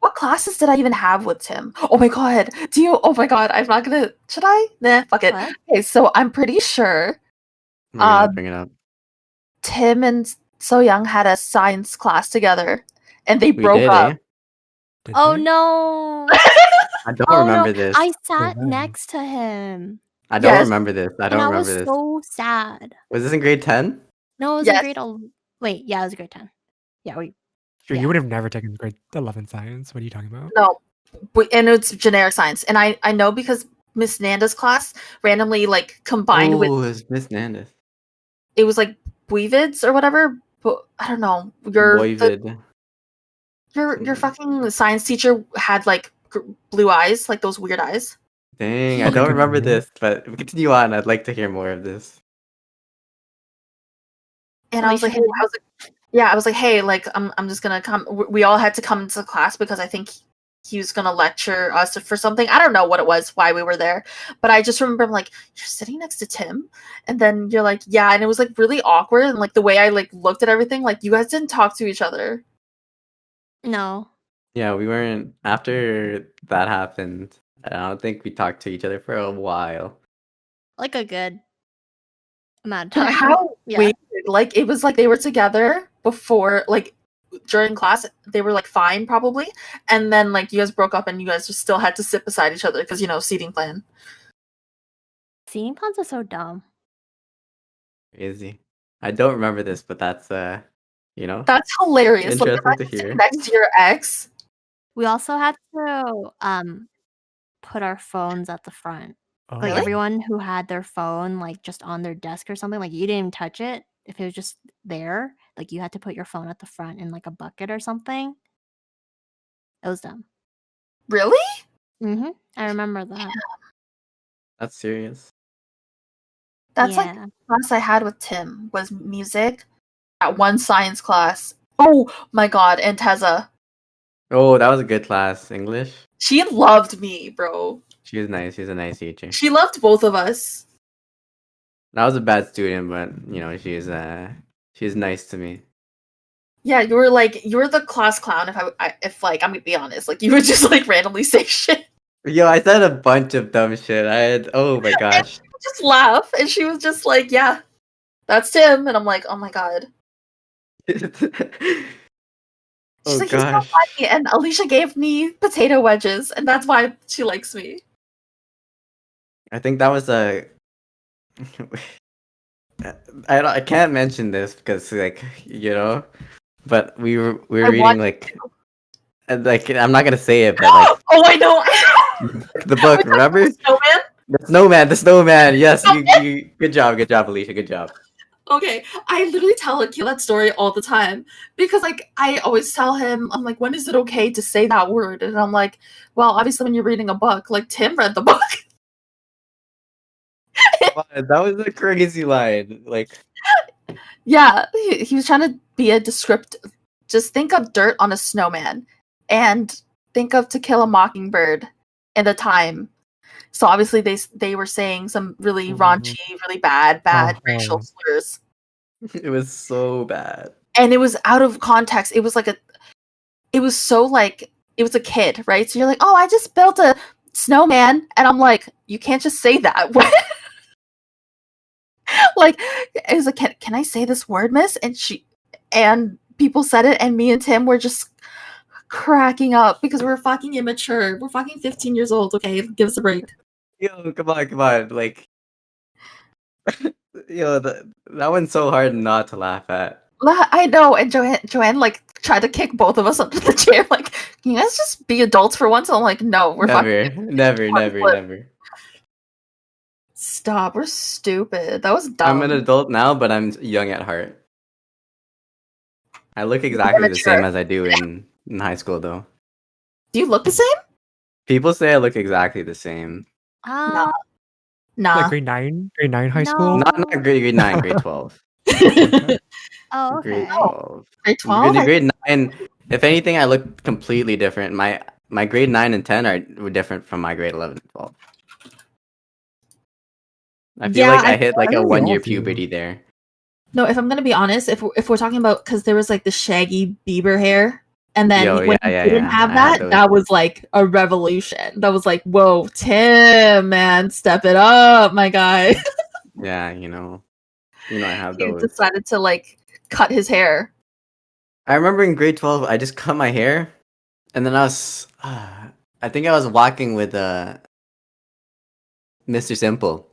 What classes did I even have with Tim? Oh my god. Oh my god, I'm not gonna. Should I? Nah, fuck it. What? Okay, so I'm pretty sure Bring it up. Tim and So Young had a science class together, and they We broke did, up. eh? Did Oh they? no. I don't Oh remember no. this. I sat when? next to him. I don't Yes. remember this. I And don't I remember was this. so sad. Was this in grade 10? No, it was in Yes. grade 11. Wait, yeah, it was grade 10. Yeah, Sure, Yeah. you would have never taken grade 11 science. What are you talking about? No, and it's generic science. And I know because Miss Nanda's class randomly like combined with Oh, it's Miss Nandis. it was like Buivids or whatever. But I don't know. Boyvid. Your fucking science teacher had like blue eyes, like those weird eyes. Dang, I Okay, don't good remember memory. this, but continue on. I'd like to hear more of this. And I was like, hey, I was like, hey, like I'm just gonna come. We all had to come to class because I think he was gonna lecture us for something. I don't know what it was, why we were there, but I just remember I'm like, you're sitting next to Tim, and then you're like, yeah, and it was like really awkward, and like the way I like looked at everything, like you guys didn't talk to each other. No. Yeah, we weren't after that happened. I don't think we talked to each other for a while. Like a good amount of But time. how Yeah. weird! Like it was like they were together before, like during class, they were like fine probably, and then like you guys broke up and you guys just still had to sit beside each other because seating plan. Seating plans are so dumb. Crazy. I don't remember this, but that's you know, That's hilarious. Like interesting to imagine sitting hear. next to your ex. We also had to put our phones at the front. Oh. Like Really? everyone who had their phone like just on their desk or something, like you didn't even touch it. If it was just there, like you had to put your phone at the front in like a bucket or something. It was dumb. Really? I remember that. That's serious. That's like Yeah. the class I had with Tim was music. That one science class. Oh my god, and Teza. Oh, that was a good class. English. She loved me, bro. She was nice. She's a nice teacher. She loved both of us. I was a bad student, but she's nice to me. Yeah, you were the class clown. If like I'm gonna be honest, like you would just like randomly say shit, Yo, I said a bunch of dumb shit. Oh my gosh. just laugh, and she was just like, "Yeah, that's Tim," and I'm like, "Oh my god." She's Oh like, "He's so gosh. funny," and Alicia gave me potato wedges, and that's why she likes me. I think that was a. I can't mention this because but we were I reading want. like I'm not gonna say it, but like Oh, I know. the book. We're talking about Remember Snowman. the snowman. Yes, you good job, Alicia, good job. Okay, I literally tell Akil that story all the time because, like, I always tell him, I'm like, when is it okay to say that word? And I'm like, well, obviously, when you're reading a book, like Tim read the book. Wow, that was a crazy line. Like, Yeah, he was trying to be a descriptive. Just think of dirt on a snowman, and think of To Kill a Mockingbird and the time. So obviously, they were saying some really raunchy, really bad racial slurs. it was so bad. And it was out of context. It was like it was so like it was a kid, right? So you're like, oh, I just built a snowman, and I'm like, you can't just say that. Like, it was like, can I say this word, miss? And people said it, and me and Tim were just cracking up because we're fucking immature. We're fucking 15 years old. Okay, give us a break. Yo, come on, like, that one's so hard not to laugh at. I know, and Joanne like tried to kick both of us under the chair. Like, can you guys just be adults for once? And I'm like, no, we're Never. Stop. We're stupid. That was dumb. I'm an adult now, but I'm young at heart. I look exactly the same as I do in high school, though. Do you look the same? People say I look exactly the same. Nah. Like grade 9 high school? Not grade 9, grade 12. Oh, Grade okay. 12. Grade 12? Grade 9, if anything, I look completely different. My grade 9 and 10 were different from my grade 11 and 12. I feel like I hit like a 1-year puberty there. No, if I'm gonna be honest, if we're talking about, because there was like the shaggy Bieber hair, and then when you didn't have that, that was like a revolution. That was like, whoa, Tim, man, step it up, my guy. Yeah, I have He those. decided to like cut his hair. I remember in grade 12, I just cut my hair, and then I think I was walking with Mr. Simple.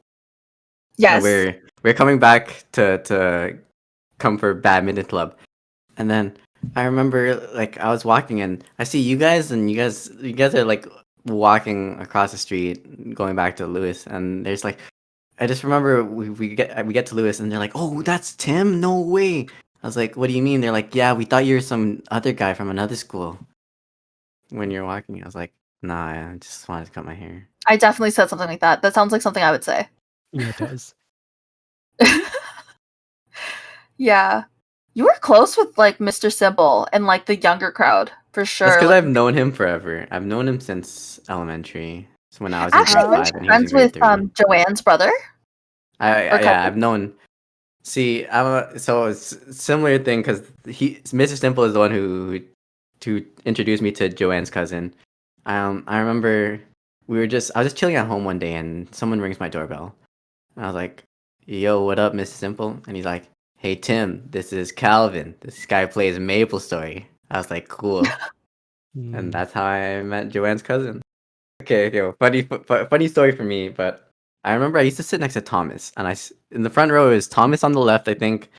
Yes. We're coming back to come for badminton club, and then I remember like I was walking and I see you guys and you guys are like walking across the street going back to Lewis and there's like I just remember we get to Lewis and they're like, "Oh, that's Tim? No way." I was like, "What do you mean?" They're like, "Yeah, we thought you were some other guy from another school." When you're walking, I was like, "Nah, I just wanted to cut my hair." I definitely said something like that. That sounds like something I would say. Yeah, it does. Yeah. You were close with like Mr. Simple and like the younger crowd for sure. That's because like- I've known him forever. I've known him since elementary. So when I was in Actually, grade weren't 5 you and he was in friends grade with 3. Joanne's brother? or cousin? I've known. See, so it's similar thing because Mr. Simple is the one who introduced me to Joanne's cousin. I remember I was just chilling at home one day and someone rings my doorbell. And I was like, "Yo, what up, Mr. Simple?" And he's like, "Hey Tim, this is Calvin. This guy plays Maple Story." I was like, "Cool," and Mm. that's how I met Joanne's cousin. Okay, funny story for me, but I remember I used to sit next to Thomas, and in the front row is Thomas on the left, I think,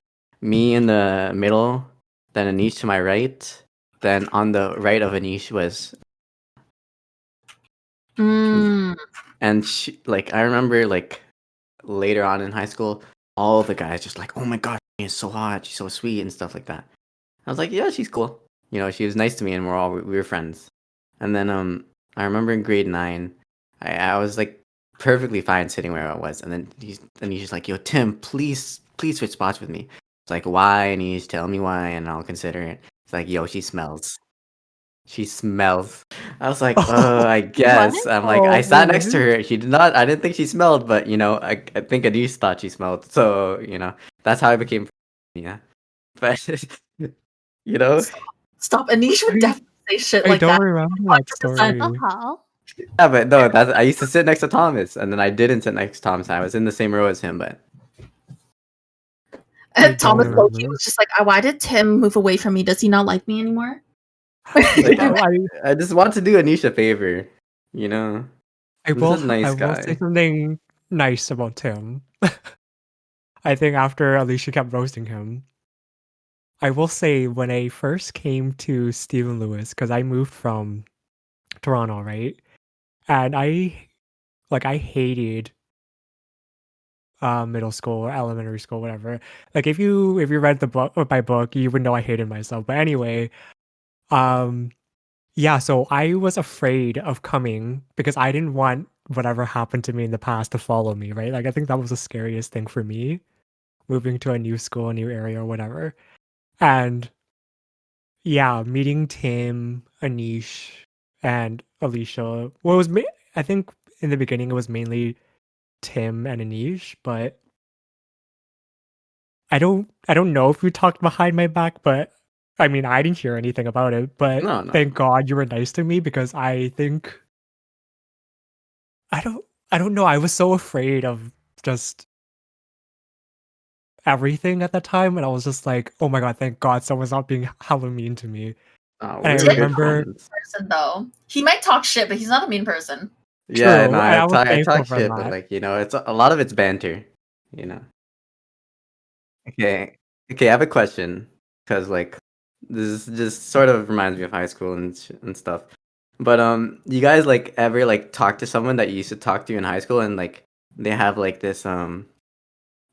me in the middle, then Anish to my right, then on the right of Anish was, Mm. and like I remember like later on in high school, all the guys just like, "Oh my god, she's so hot, she's so sweet," and stuff like that. I was like, "Yeah, she's cool." She was nice to me, and we were friends. And then I remember in grade 9, I was like perfectly fine sitting where I was, and then he's just like, "Yo, Tim, please switch spots with me." It's like, "Why?" And he's telling me why, and I'll consider it. It's like, "Yo, she smells. She smells." I was like, I guess." I'm like, I Oh, sat next to what? her. She did not. I didn't think she smelled, but I think Anise thought she smelled. So that's how I became. Yeah, but you know, Stop. Anish would I definitely say shit I like don't that. remember that 100%. story. Oh, yeah, but no, I used to sit next to Thomas, and then I didn't sit next to Thomas. I was in the same row as him, but I And don't Thomas Loki remember. was just like, why did Tim move away from me? Does he not like me anymore? like Yeah, I just want to do Anisha a favor, you know. I He's a will I nice will say guy. something nice about Tim. I think after Alicia kept roasting him, I will say when I first came to Stephen Lewis, because I moved from Toronto, right? And I hated middle school or elementary school, whatever. Like if you read the book or my book, you would know I hated myself. But anyway, um yeah, so I was afraid of coming because I didn't want whatever happened to me in the past to follow me, right? Like I think that was the scariest thing for me, moving to a new school, a new area or whatever. And yeah, meeting Tim, Anish, and Alicia. Well, I think in the beginning it was mainly Tim and Anish, but I don't know if you talked behind my back, but I mean I didn't hear anything about it. But No, no. thank God you were nice to me because I think I don't I don't know. I was so afraid of just everything at that time, and I was just like, oh my God, thank God someone's not being hella mean to me. And I We Tim were good remember friends. person though. He might talk shit, but he's not a mean person. Yeah, no, true, and I was I thankful talk for shit, but that. like it's a lot of it's banter, you know. Okay, okay, I have a question because like this just sort of reminds me of high school and stuff. But you guys like ever like talk to someone that you used to talk to in high school and like they have like this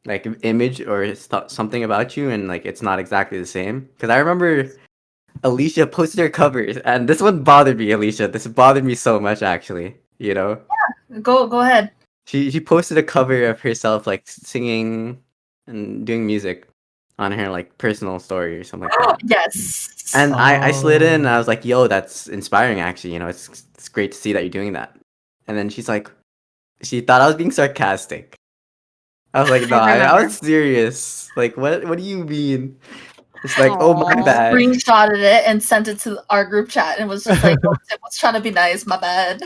like image or something about you and like it's not exactly the same? Because I remember Alicia posted her covers and this one bothered me, Alicia. This bothered me so much actually. Go ahead. She posted a cover of herself like singing and doing music on her like personal story or something like that. Yes. And I slid in and I Oh. was like, "Yo, that's inspiring actually, it's great to see that you're doing that." And then she's like she thought I was being sarcastic. I was like, "No, I I remember. was serious." Like, what do you mean? It's like, "Oh, my Aw. bad." Screenshotted it and sent it to our group chat and was just like, oh, Tim was trying to be nice, my bad.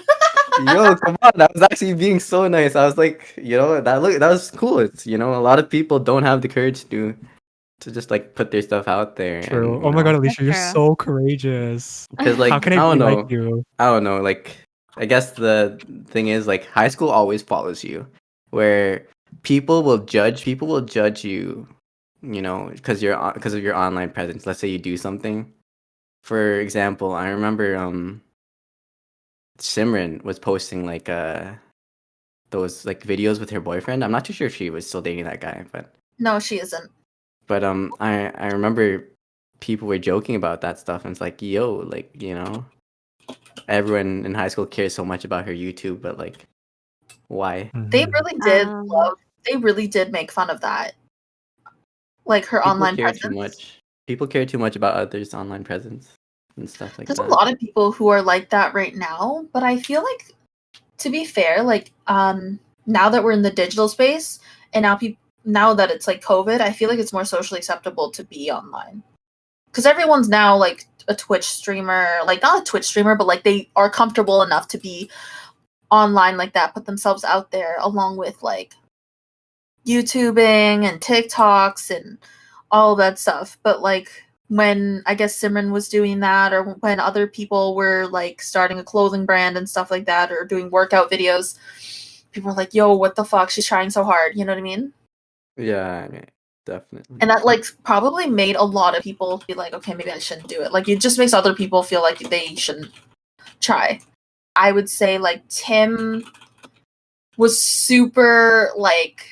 Yo, come on. That was actually being so nice. I was like, that was cool. It's, a lot of people don't have the courage to just like put their stuff out there True. and Oh my God, That's Alicia, you're true. so courageous. because How like can I be like you? I don't know, like I guess the thing is like high school always follows you where people will judge you, because of your online presence. Let's say you do something for example, I remember Simran was posting like those like videos with her boyfriend. I'm not too sure if she was still dating that guy, No, she isn't. but I remember people were joking about that stuff, and it's like, yo, like, everyone in high school cares so much about her YouTube, but like, why? They Mhm. really did Um, they really did make fun of that. Like her People online care too presence. much. People care too much about others' online presence and stuff like There's a that. lot of people who are like that right now, but I feel like, to be fair, like now that we're in the digital space and now that it's like COVID, I feel like it's more socially acceptable to be online. Because everyone's now like a Twitch streamer, like not a Twitch streamer, but like they are comfortable enough to be online like that, put themselves out there along with like YouTubing and TikToks and all of that stuff. But like when I guess Simran was doing that, or when other people were like starting a clothing brand and stuff like that, or doing workout videos, people were like, yo, what the fuck? She's trying so hard. You know what I mean? Yeah, I mean, definitely. And that like probably made a lot of people be like, okay, maybe I shouldn't do it. Like it just makes other people feel like they shouldn't try. I would say like Tim was super like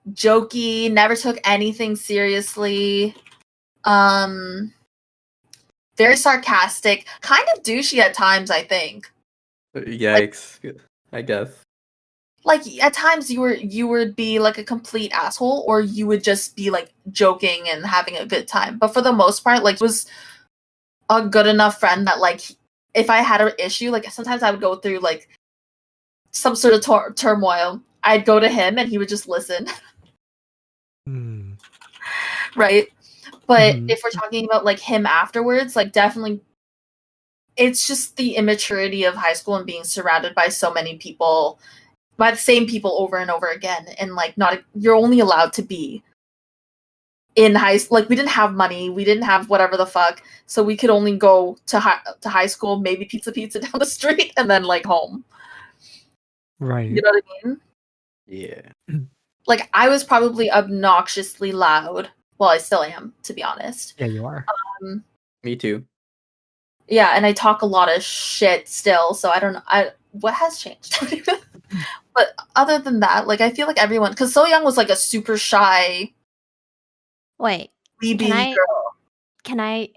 jokey, never took anything seriously. Very sarcastic, kind of douchey at times, I think. Yikes, I guess. Like at times you would be like a complete asshole, or you would just be like joking and having a good time. But for the most part, like was a good enough friend that like if I had an issue, like sometimes I would go through like some sort of turmoil, I'd go to him and he would just listen. Mm. Right? But Mhm. if we're talking about like him afterwards, like definitely it's just the immaturity of high school and being surrounded by so many people, by the same people over and over again, and like not you're only allowed to be in high, like we didn't have money, we didn't have whatever the fuck, so we could only go to high school, maybe pizza down the street, and then like home. Right. You know what I mean? Yeah. Like I was probably obnoxiously loud. Well, I still am, to be honest. Yeah, you are. Me too. Yeah, and I talk a lot of shit still, so I don't know. What has changed? But other than that, like I feel like everyone, because So Young was like a super shy, wait, weeby girl. can I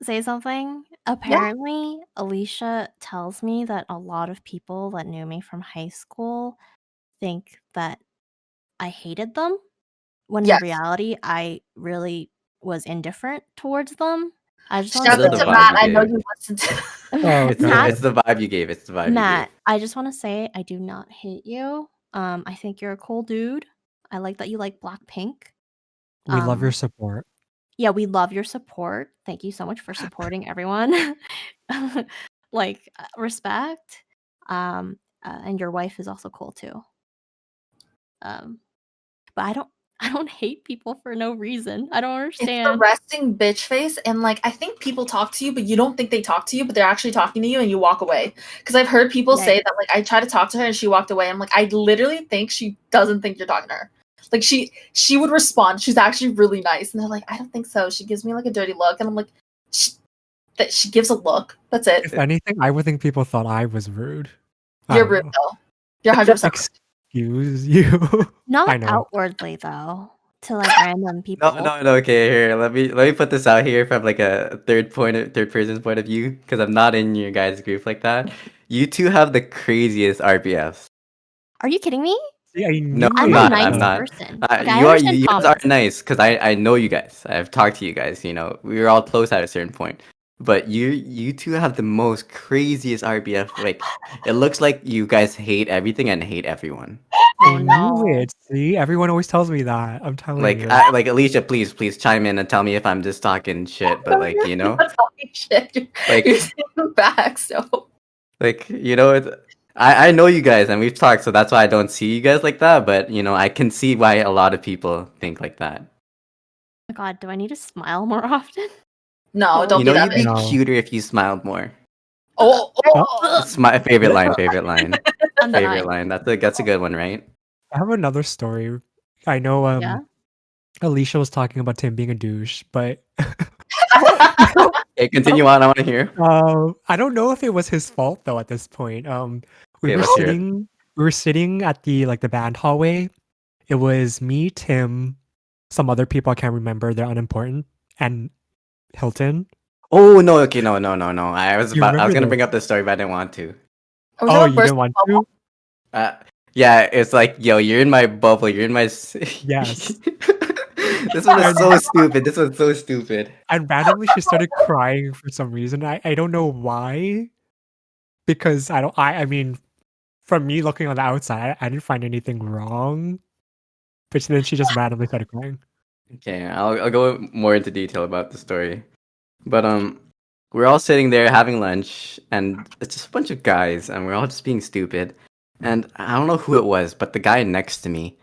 say something? Apparently, Alicia tells me that a lot of people that knew me from high school think that I hated them, when Yes. in reality, I really was indifferent towards them. I just want Shout to out the to vibe Matt. you I know gave. you listened to. Oh, It's no. it's the vibe you gave. It's the vibe Matt, I just want to say I do not hate you. I think you're a cool dude. I like that you like Blackpink. We love your Um, support. Yeah, we love your support. Thank you so much for supporting everyone. Like, respect. And your wife is also cool too. But I don't hate people for no reason. I don't It's the understand. resting bitch face, and like I think people talk to you, but you don't think they talk to you, but they're actually talking to you, and you walk away. Because I've heard people say that like I tried to talk to her and she walked away. I'm like, I literally think she doesn't think you're talking to her. Like she would respond. She's actually really nice, and they're like, I don't think so. She gives me like a dirty look, and I'm like, she gives a look. That's it. If anything, I would think people thought I was rude. I You're don't rude know. though. You're 100%. Excuse you. I Not know. outwardly though, to like random people. No. Okay, here. Let me put this out here from like a third person's point of view, because I'm not in your guys' group like that. You two have the craziest RBFs. Are you kidding me? See, I No, knew I'm it. a I'm not. nice I'm not. person. Okay, I You are. understand You guys Thomas. are nice because I know you guys. I've talked to you guys. We were all close at a certain point. But you two have the most craziest RBF. Like it looks like you guys hate everything and hate everyone. Oh I knew no. it. See, everyone always tells me that. I'm telling Like you. like Alicia, please chime in and tell me if I'm just talking shit. But like You're not talking shit. You're like sitting back. So like I know you guys and we've talked, so that's why I don't see you guys like that. But I can see why a lot of people think like that. Oh my god, do I need to smile more often? no, don't be that You'd be big. No. cuter if you smiled more. Oh. It's my favorite line. Favorite line. I'm Favorite dying. line. That's a good one, right? I have another story. I know Yeah. Alicia was talking about Tim being a douche, but Okay, continue on. I want to hear. I don't know if it was his fault though at this point. We Okay, were let's hear it. sitting at the band hallway. It was me, Tim, some other people I can't remember, they're unimportant, and Hilton. Oh no! Okay, no. I was You remember gonna this? bring up this story, but I didn't want to. Are we Oh, talking you about didn't want to? Yeah, it's like, yo, you're in my bubble. You're in my. Yes. This one is And so stupid. This one's so stupid. and randomly she started crying for some reason. I don't know why. Because I mean, from me looking on the outside, I didn't find anything wrong. But then she just randomly started crying. Okay, I'll go more into detail about the story. But we're all sitting there having lunch, and it's just a bunch of guys, and we're all just being stupid. And I don't know who it was, but the guy next to me,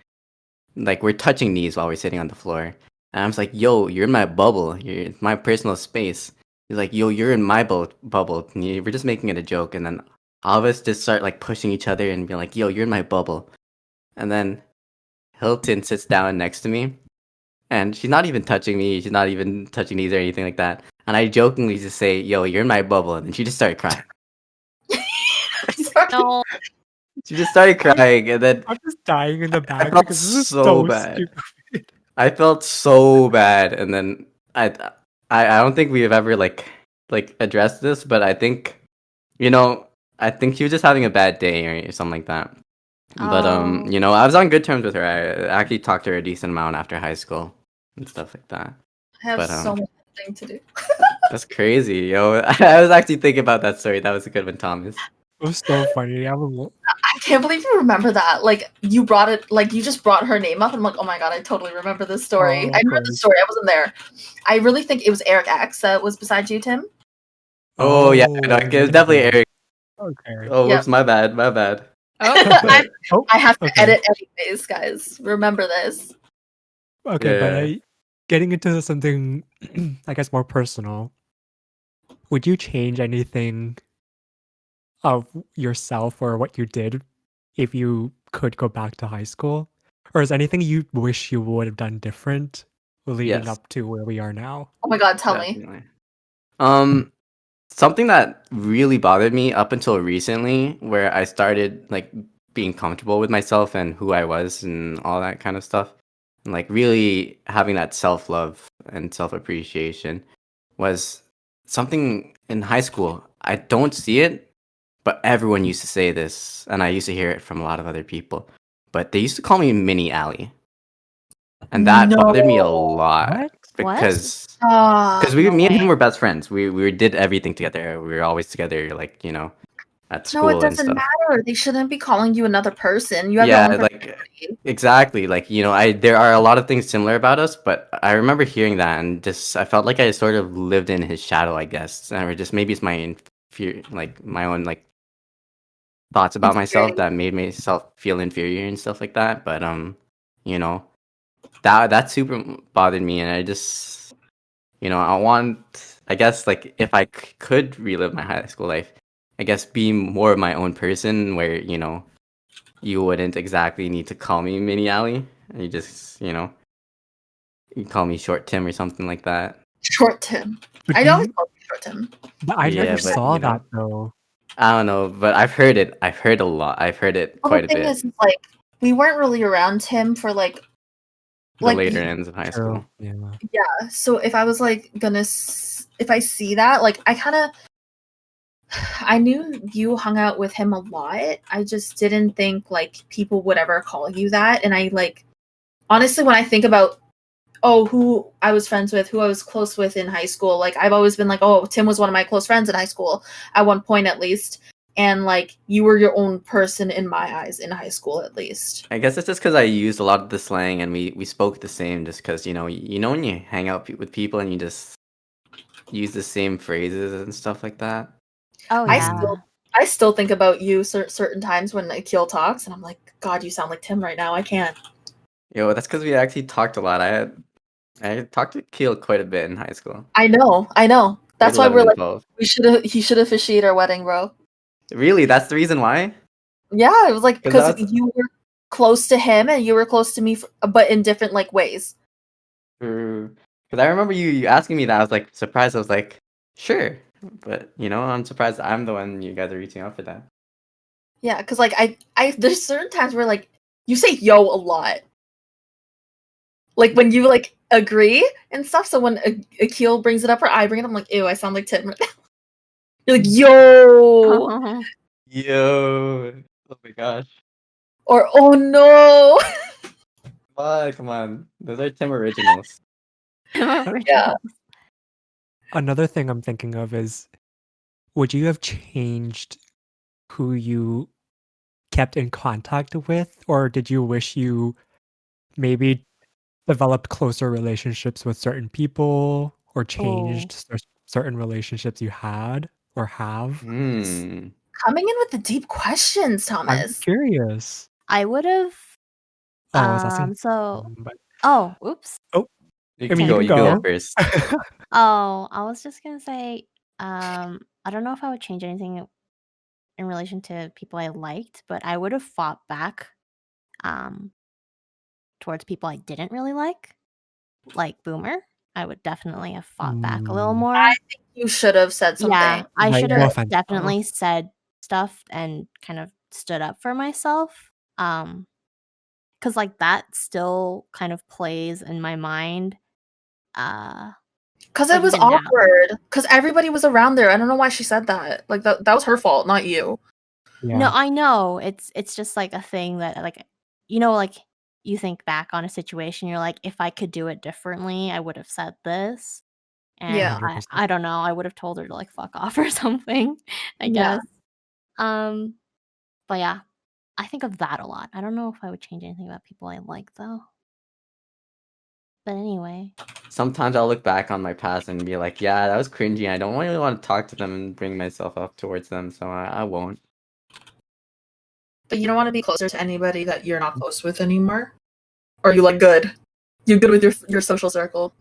like we're touching knees while we're sitting on the floor. And I'm just like, yo, you're in my bubble. You're in my personal space. He's like, yo, you're in my bubble. And we're just making it a joke. And then all of us just start like pushing each other and being like, yo, you're in my bubble. And then Hilton sits down next to me. And she's not even touching me. She's not even touching knees or anything like that. And I jokingly just say, yo, you're in my bubble. And then she just started crying. Sorry. No. She just started crying. And then I'm just dying in the I back felt because this is so so bad. stupid. I felt so bad, and then I don't think we have ever like addressed this, but I think I think she was just having a bad day or something like that. But Oh. I was on good terms with her. I actually talked to her a decent amount after high school and stuff like that. I have But, so much thing to do. That's crazy, yo. I was actually thinking about that story. That was a good one, Thomas. It was so funny. I can't believe you remember that. Like you brought it, like you just brought her name up, and I'm like, oh my god, I totally remember this story. Oh, I remember the course. story. I wasn't there. I really think it was Eric X that was beside you, Tim. Oh yeah, no, it was definitely Eric. Okay. Oh, Yep. whoops, my bad. I, Oh, I have to okay. edit anyways, guys. Remember this. Okay, but Yeah. getting into something, I guess, more personal. Would you change anything of yourself or what you did if you could go back to high school? Or is anything you wish you would have done different leading Yes. up to where we are now? Oh my god, tell me. Definitely. Something that really bothered me up until recently, where I started like being comfortable with myself and who I was and all that kind of stuff, and like really having that self love and self appreciation, was something in high school. I don't see it, but everyone used to say this, and I used to hear it from a lot of other people. But they used to call me Mini Allie, and that bothered me a lot What? because Ah, me no and him way. were best friends. We did everything together. We were always together, like at school no, it and doesn't stuff. matter. They shouldn't be calling you another person. You have Yeah, your own like personality. exactly. Like there are a lot of things similar about us, but I remember hearing that and just I felt like I sort of lived in his shadow, I guess, or just maybe it's my my own like thoughts about myself that made myself feel inferior and stuff like that. But you know, that super bothered me, and I just I want, I guess, like if I could relive my high school life, I guess be more of my own person, where you wouldn't exactly need to call me Mini Alley. You just you call me Short Tim or something like that. Short Tim. But I do always you- call you Short Tim. but I Yeah, never but, saw that though. I don't know, but I've heard it. I've heard a lot. I've heard it Well, quite the a thing bit. is, like, we weren't really around Tim for The like later ends of high school. Yeah. yeah. So if I was like if I see that, like, I knew you hung out with him a lot. I just didn't think like people would ever call you that. And I like honestly, when I think about who I was friends with, who I was close with in high school, like I've always been like, oh, Tim was one of my close friends in high school at one point at least. And like you were your own person in my eyes in high school at least. I guess it's just because I used a lot of the slang and we spoke the same. Just because when you hang out with people and you just use the same phrases and stuff like that. Oh I yeah. I still think about you certain times when Akil talks, and I'm like, God, you sound like Tim right now. I can't. Yo, that's because we actually talked a lot. I talked to Keel quite a bit in high school. I know. We That's had why 11 we're like, involved. he should officiate our wedding, bro. Really, that's the reason why. Yeah, it was like 'Cause because that's- you were close to him and you were close to me, but in different like ways. Because Because I remember you asking me that. I was like surprised. I was like, sure, but I'm surprised I'm the one you guys are reaching out for that. Yeah, because like I there's certain times where like you say yo a lot. Like when you like agree and stuff. So when Akil brings it up or I bring it, I'm like, ew, I sound like Tim right now. You're like, yo, Yo, oh my gosh. or oh no. Come on. Those are Tim originals. Yeah. Another thing I'm thinking of is, would you have changed who you kept in contact with, or did you wish you maybe developed closer relationships with certain people, or changed certain relationships you had or have? Hmm. Coming in with the deep questions, I'm Thomas. curious. I would have. Oh, I was asking. So. But Oh, oops. You I mean, can you go. can You go go. first. Oh, I was just gonna say. I don't know if I would change anything in relation to people I liked, but I would have fought back. Towards people I didn't really like Boomer. I would definitely have fought back a little more. I think you should have said something. Yeah, I Like, should no have offense, though. definitely said stuff and kind of stood up for myself. Because like that still kind of plays in my mind. Because Like, it was even now. awkward. Because everybody was around there. I don't know why she said that. Like that was her fault, not you. Yeah. No, I know. It's just like a thing that like like you think back on a situation, you're like, if I could do it differently, I would have said this. And Yeah. 100%. I don't know, I would have told her to like fuck off or something, I Yeah. guess. But yeah, I think of that a lot. I don't know if I would change anything about people I like though. But anyway. Sometimes I'll look back on my past and be like, yeah, that was cringy. I don't really want to talk to them and bring myself up towards them, so I won't. But you don't want to be closer to anybody that you're not close with anymore? Or are you like good? You good with your social circle?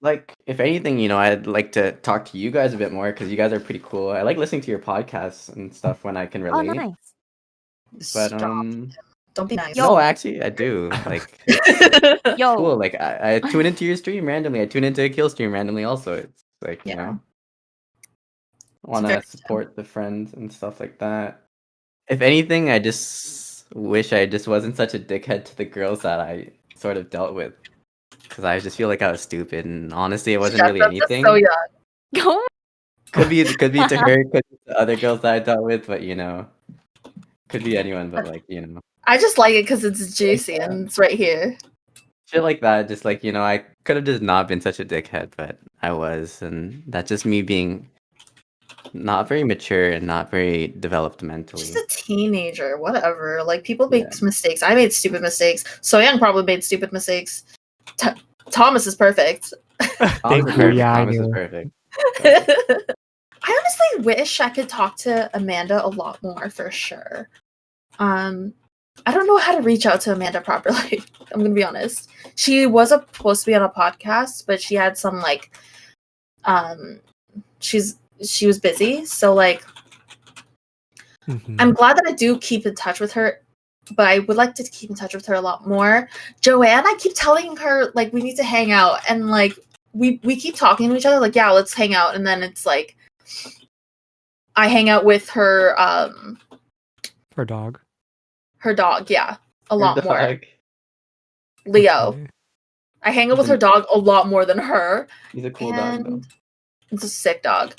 Like, if anything, I'd like to talk to you guys a bit more because you guys are pretty cool. I like listening to your podcasts and stuff when I can Oh, relate. nice. But Stop. Don't be nice. no, actually, I do. Like, Yo. cool. Like, I tune into your stream randomly. I tune into a kill stream randomly. Also, it's like Yeah. want very to support the friends and stuff like that. If anything, I just wish I just wasn't such a dickhead to the girls that I sort of dealt with, because I just feel like I was stupid, and honestly, it wasn't really that's just anything. so young. Go. Could be to her, could be to other girls that I dealt with, but could be anyone. But like I just like it because it's juicy and it's right here. shit like that. Just like I could have just not been such a dickhead, but I was, and that's just me being not very mature and not very developed mentally. Just a teenager, whatever. Like people make mistakes. I made stupid mistakes. So Young probably made stupid mistakes. Thomas is perfect. Thank you. Yeah, I Thomas is knew. perfect. I honestly wish I could talk to Amanda a lot more for sure. I don't know how to reach out to Amanda properly. I'm gonna be honest. She was supposed to be on a podcast, but she had some like she was busy, so like I'm glad that I do keep in touch with her, but I would like to keep in touch with her a lot more. Joanne, I keep telling her like we need to hang out, and like we keep talking to each other like, yeah, let's hang out, and then it's like I hang out with her Her dog. her dog, yeah, a lot more. Dog. Leo. Okay. I hang out with her dog a lot more than her. He's a cool dog though. It's a sick dog.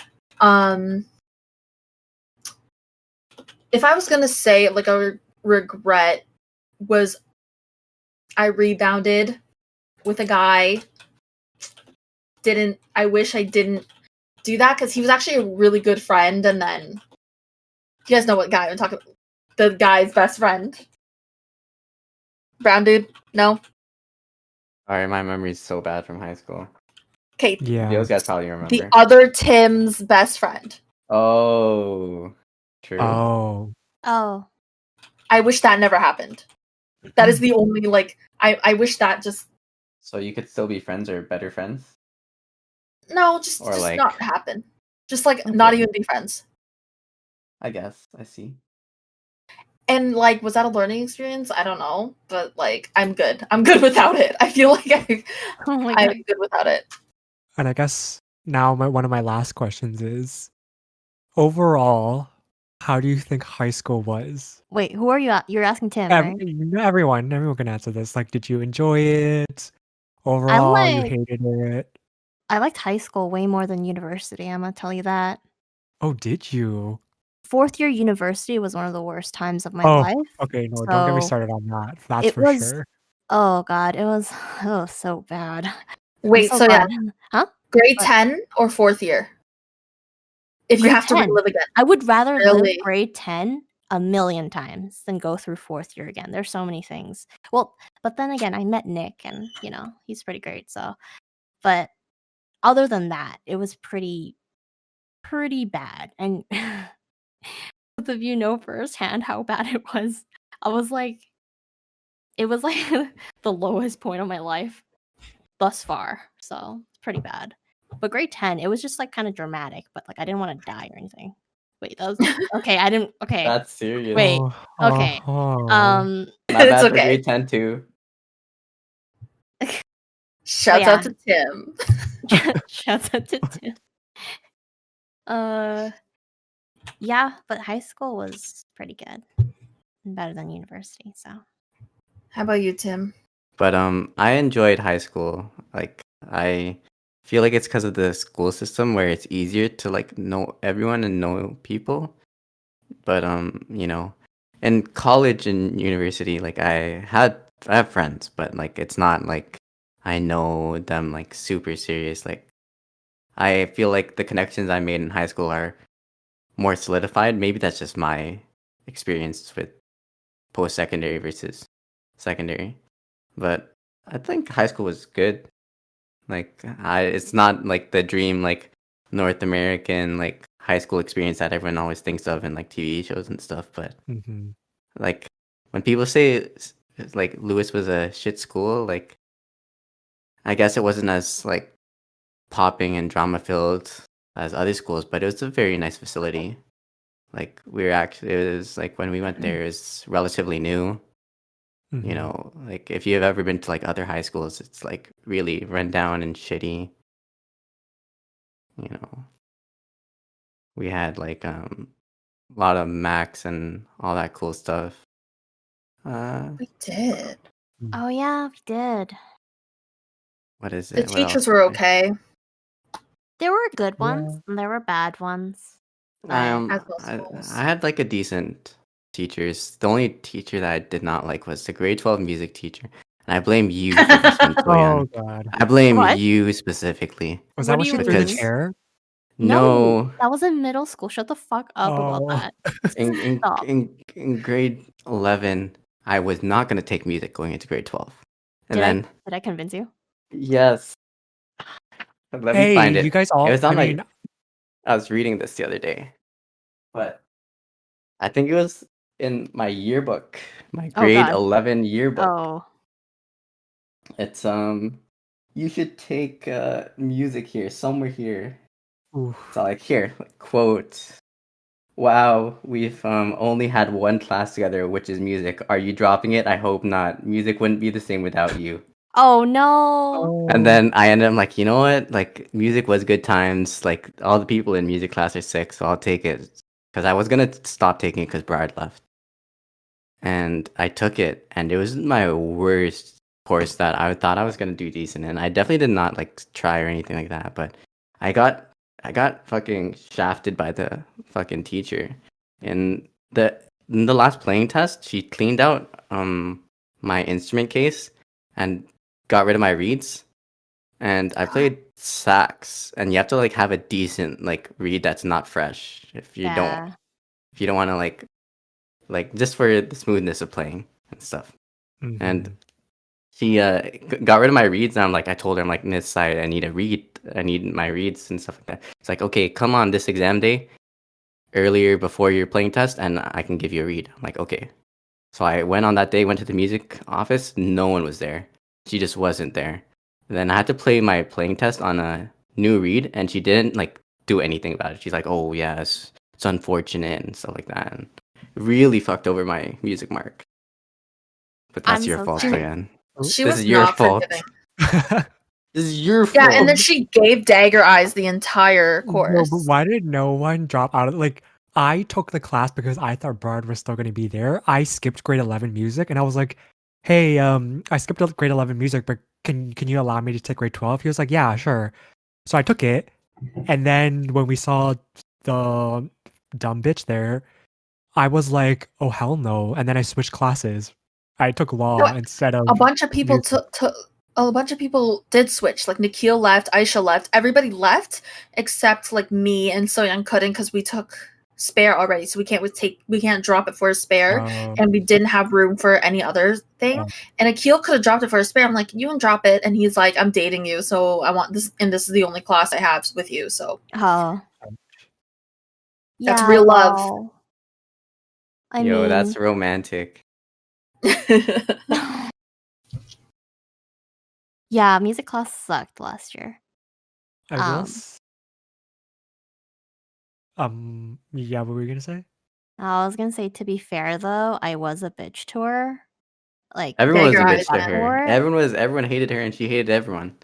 If I was gonna say like a regret was I rebounded with a guy. I wish I didn't do that because he was actually a really good friend, and then you guys know what guy I'm talking about. The guy's best friend. Brown dude? No? Alright, my memory's so bad from high school. Okay. Yeah. Those guys probably remember. The other Tim's best friend. Oh. True. Oh. I wish that never happened. That is the only like I wish that just So you could still be friends or better friends? no, just like not happen. Just like not even be friends. I guess. I see. And like, was that a learning experience? I don't know, but like, I'm good. I'm good without it. I feel like Oh my I'm god. good without it. And I guess now one of my last questions is, overall, how do you think high school was? Wait, who are you? You're asking Tim, right? Everyone can answer this. Like, did you enjoy it? I Overall, you like hated it? I liked high school way more than university. I'm gonna tell you that. Oh, did you? 4th year university was one of the worst times of my Oh, life. okay. No, don't get me So started on that. That's it for was sure. oh god, it was so bad. I'm Wait, so so yeah, glad. Huh? grade What? 10 or 4th year? If you Grade have to 10. relive again. I would rather live Really? grade 10 a million times than go through 4th year again. There's so many things. Well, but then again, I met Nick and, he's pretty great, so but other than that, it was pretty bad. And both of you know firsthand how bad it was. I was like it was like the lowest point of my life thus far. So it's pretty bad. But grade 10, it was just like kind of dramatic, but like I didn't want to die or anything. Wait, that was okay. I didn't. Okay, That's serious. wait. Oh, Okay. oh. My It's bad for okay. grade 10 too. Shouts yeah. out to Tim. Shouts out to Tim. Yeah, but high school was pretty good, better than university. So How about you, Tim? But I enjoyed high school. Like I feel like it's because of the school system where it's easier to like know everyone and know people. But in college and university, like I have friends, but like it's not like I know them like super serious. Like I feel like the connections I made in high school are more solidified. Maybe that's just my experience with post secondary versus secondary. But I think high school was good. Like it's not like the dream like North American like high school experience that everyone always thinks of in like TV shows and stuff. But Mhm. like when people say like Lewis was a shit school, like I guess it wasn't as like popping and drama filled as other schools, but it was a very nice facility. Like it was like when we went there, it was relatively new. You Mhm. know, like if you've ever been to like other high schools, it's like really run down and shitty. You know, we had like a lot of Macs and all that cool stuff. We did. oh yeah, we did. What is The it? What else? teachers were okay. There were good Yeah. ones and there were bad ones. But As most I schools. had like a decent teachers. The only teacher that I did not like was the grade 12 music teacher. And I blame you for this one, Oh Soyan. god. I blame What? you specifically. Was What that do when you she threw the mean? chair? No, No, that was in middle school. Shut the fuck up about Oh. that. in, Stop. in in grade 11, I was not gonna take music going into grade 12. And Did then I convince you? yes, let me Hey, find you it. guys It all was on I mean, I was reading this the other day, but I think it was in my yearbook, my Oh grade god. 11 yearbook. Oh. It's you should take music here, somewhere here. oof. So like here, like, quote, wow, we've only had one class together, which is music. Are you dropping it? I hope not. Music wouldn't be the same without you. Oh no. And Oh. then I ended up like, you know what? Like music was good times. Like all the people in music class are sick, so I'll take it. Because I was gonna stop taking it because Brad left. And I took it, and it was my worst course that I thought I was gonna do decent in. I definitely did not like try or anything like that, but I got I got fucking shafted by the fucking teacher. In the last playing test, she cleaned out my instrument case and got rid of my reeds. And I played sax, and you have to like have a decent like reed that's not fresh Yeah. if you don't want to like just for the smoothness of playing and stuff. And Mhm. she got rid of my reeds, and I told her, I'm like, Miss, I need a reed. I need my reeds and stuff like that. It's like, okay, come on this exam day earlier before your playing test, and I can give you a reed. I'm like, okay. So I went on that day, went to the music office. No one was there. She just wasn't there. Then I had to play my playing test on a new reed, and she didn't like do anything about it. She's like, oh yeah, it's unfortunate and stuff like that. And really fucked over my music mark. But that's I'm your so fault, sorry. Diane. She This was is your not fault. forgiving. This is your Yeah, fault. and then she gave Dagger Eyes the entire No, course. but why did no one drop out of like? I took the class because I thought Bard was still going to be there. I skipped grade 11 music, and I was like, "Hey, I skipped grade 11 music, but can you allow me to take grade 12?" He was like, "Yeah, sure." So I took it, and then when we saw the dumb bitch there, I was like, "Oh hell no!" And then I switched classes. I took law No, instead of A bunch of people music. a bunch of people did switch. Like Nikhil left, Aisha left, everybody left except like me and Soyoung couldn't because we took spare already, so we can't drop it for a spare, Oh, and we didn't have room for any other thing. Oh. And Akil could have dropped it for a spare. I'm like, you can drop it, and he's like, I'm dating you, so I want this, and this is the only class I have with you. So Oh. Yeah, That's real love. well, I Yo, mean, that's romantic. yeah, music class sucked last year. I will. Um, Yeah, what were you gonna say? I was gonna say, to be fair though, I was a bitch to her. Like, Everyone was a Dagger bitch Eyes, to man. her. Everyone hated her and she hated everyone.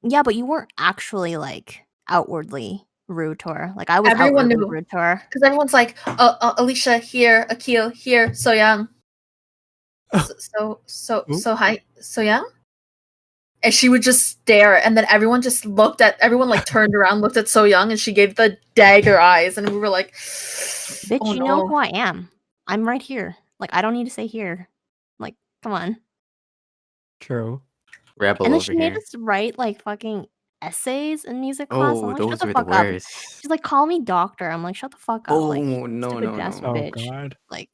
yeah, but you weren't actually like outwardly rude to her. Like I was Everyone outwardly knew. rude to her. Because everyone's like, Alicia here, Akil here, Soyoung. So hi, Soyoung? And she would just stare, and then everyone like turned around, looked at Soyoung, and she gave the dagger eyes, and we were like, Bitch, oh you know who I am. I'm right here. Like I don't need to say here. Like, come on. True. Rebel And then over she made here. us write like fucking essays in music class. I'm Oh, like, shut those the were the fuck up. worst. She's like, call me doctor. I'm like, shut the fuck up. Like, Oh, no, stupid no, ass no. Oh bitch. god. Like,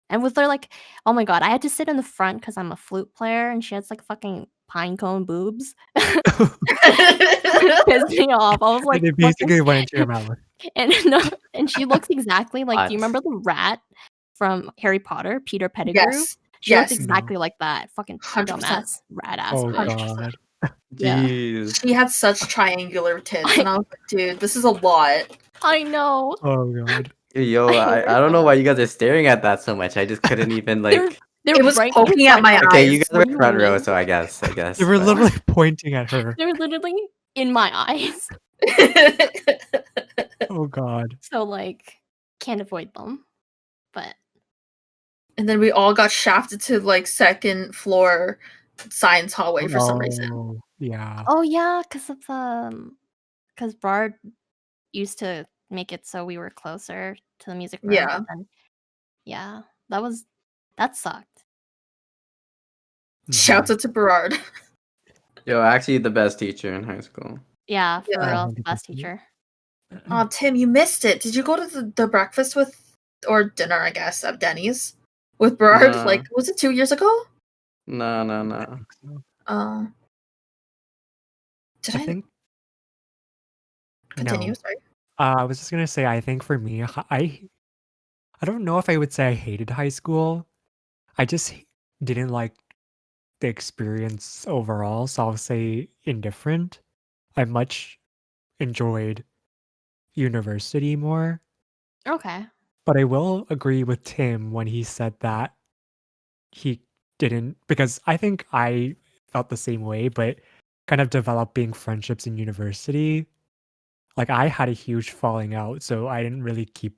and with her, like, oh my god, I had to sit in the front because I'm a flute player, and she has like fucking pine cone boobs. Pissed me off. I was like, And it basically went into your mouth. and no, and she looks exactly like. Do you Hot. remember the rat from Harry Potter, Peter Pettigrew? yes, She looked yes, exactly like that. Fucking 100%. dumbass rat ass Oh bitch. 100%. god. Yeah. Jeez. She had such triangular tits, and I was like, dude, this is a lot. I know. Oh god. Yo, I hate her I don't so know why much. you guys are staring at that so much. I just couldn't even like. They're It was right poking in at my front- Okay, you eyes. guys were What do you front row, mean? so I guess. They were but- literally pointing at her. They're literally in my eyes. Oh god. So like can't avoid them. But And then we all got shafted to like second floor science hallway for some reason. Oh, yeah. oh yeah, because of because Bard used to make it so we were closer to the music room. Yeah. But then, yeah, that sucked. Shouts out to Berard. Yo, actually, the best teacher in high school. Yeah, for Yeah. real, best 100%. teacher. Oh, Tim, you missed it. Did you go to the breakfast with, or dinner, I guess, at Denny's with Berard? No. Like, was it 2 years ago? No. I think so. Did I I think continue? no. Sorry. I was just gonna say, I think for me, I don't know if I would say I hated high school. I just didn't like the experience overall, so I'll say indifferent. I much enjoyed university more, Okay. but I will agree with Tim when he said that he didn't, because I think I felt the same way, but kind of developing friendships in university. Like I had a huge falling out, so I didn't really keep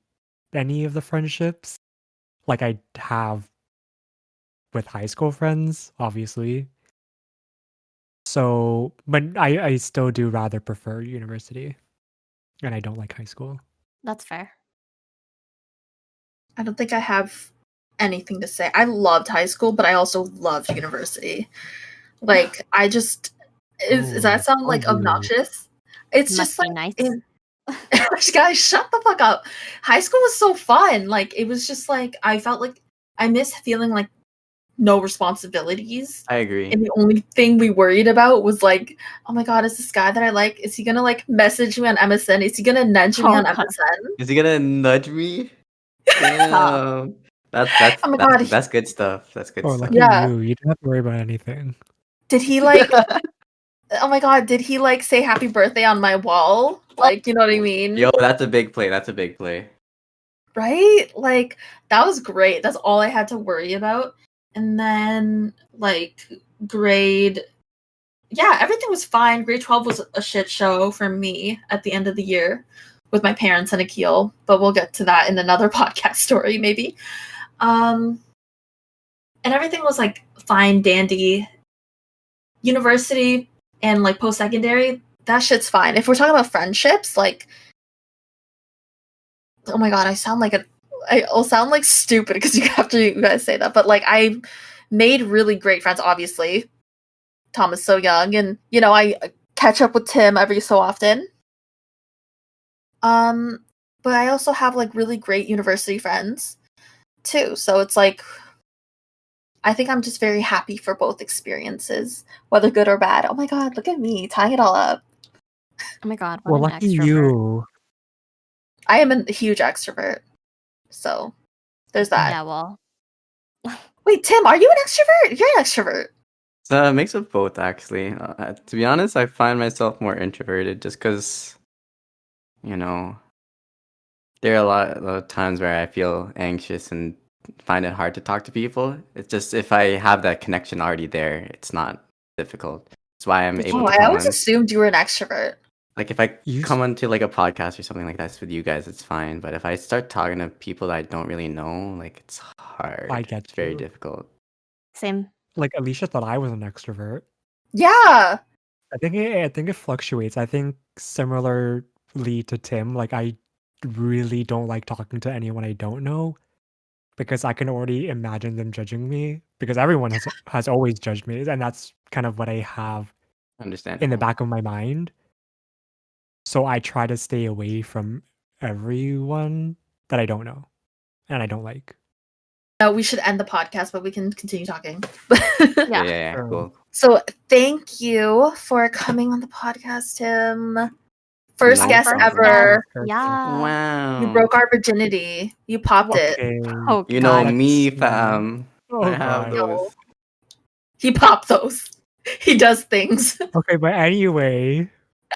any of the friendships like I have with high school friends, obviously. So, but I still do rather prefer university, and I don't like high school. That's fair. I don't think I have anything to say. I loved high school, but I also loved university. Like, I just does that sound like Oh, obnoxious? It's Must just be like nice. guys, shut the fuck up. High school was so fun. Like, it was just like I felt like I miss feeling like no responsibilities. I agree. And the only thing we worried about was like, oh my god, is this guy that I like? Is he gonna like message me on MSN? Is he gonna nudge me Oh, on God. MSN? Is he gonna nudge me? Damn. That's Oh my God, that's good stuff. That's good Oh, stuff. lucky Yeah. you! You don't have to worry about anything. Did he like? Oh my god, did he like say happy birthday on my wall? Like, you know what I mean? Yo, that's a big play. That's a big play. Right? Like, that was great. That's all I had to worry about. And then, like, everything was fine. Grade 12 was a shit show for me at the end of the year with my parents and Akil, but we'll get to that in another podcast story, maybe. And everything was, like, fine, dandy. University and, like, post-secondary, that shit's fine. If we're talking about friendships, like, oh my god, I'll sound like stupid because after you guys say that, but like I made really great friends. Obviously, Tom is so young, and I catch up with Tim every so often. But I also have like really great university friends too. So it's like I think I'm just very happy for both experiences, whether good or bad. Oh my god, look at me tying it all up. Oh my god, Well, what an lucky extrovert. you. I am a huge extrovert, so there's that. Yeah, well, Wait, Tim, are you an extrovert? You're an extrovert. It's a mix of both, actually. To be honest, I find myself more introverted just because, there are a lot of times where I feel anxious and find it hard to talk to people. It's just if I have that connection already there, it's not difficult. That's why I'm able Oh, to I come always on. assumed you were an extrovert. Like if I You come onto like a podcast or something like that with you guys, it's fine. But if I start talking to people that I don't really know, like it's hard. get It's very you. difficult. same. Like Alicia thought I was an extrovert. Yeah. I think it fluctuates. I think similarly to Tim, like I really don't like talking to anyone I don't know because I can already imagine them judging me because everyone has always judged me, and that's kind of what I have in the Understandable. back of my mind. So I try to stay away from everyone that I don't know and I don't like. No, we should end the podcast, but we can continue talking. Yeah. Sure. Cool. So thank you for coming on the podcast, Tim. First No guest problem. ever. Yeah. Wow. You broke our virginity. You popped it. Okay. Oh You know god. me, That's- fam. Oh, I have God. those. He popped those. He does things. Okay, but anyway,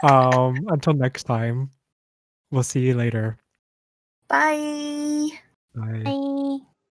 until next time, we'll see you later. Bye.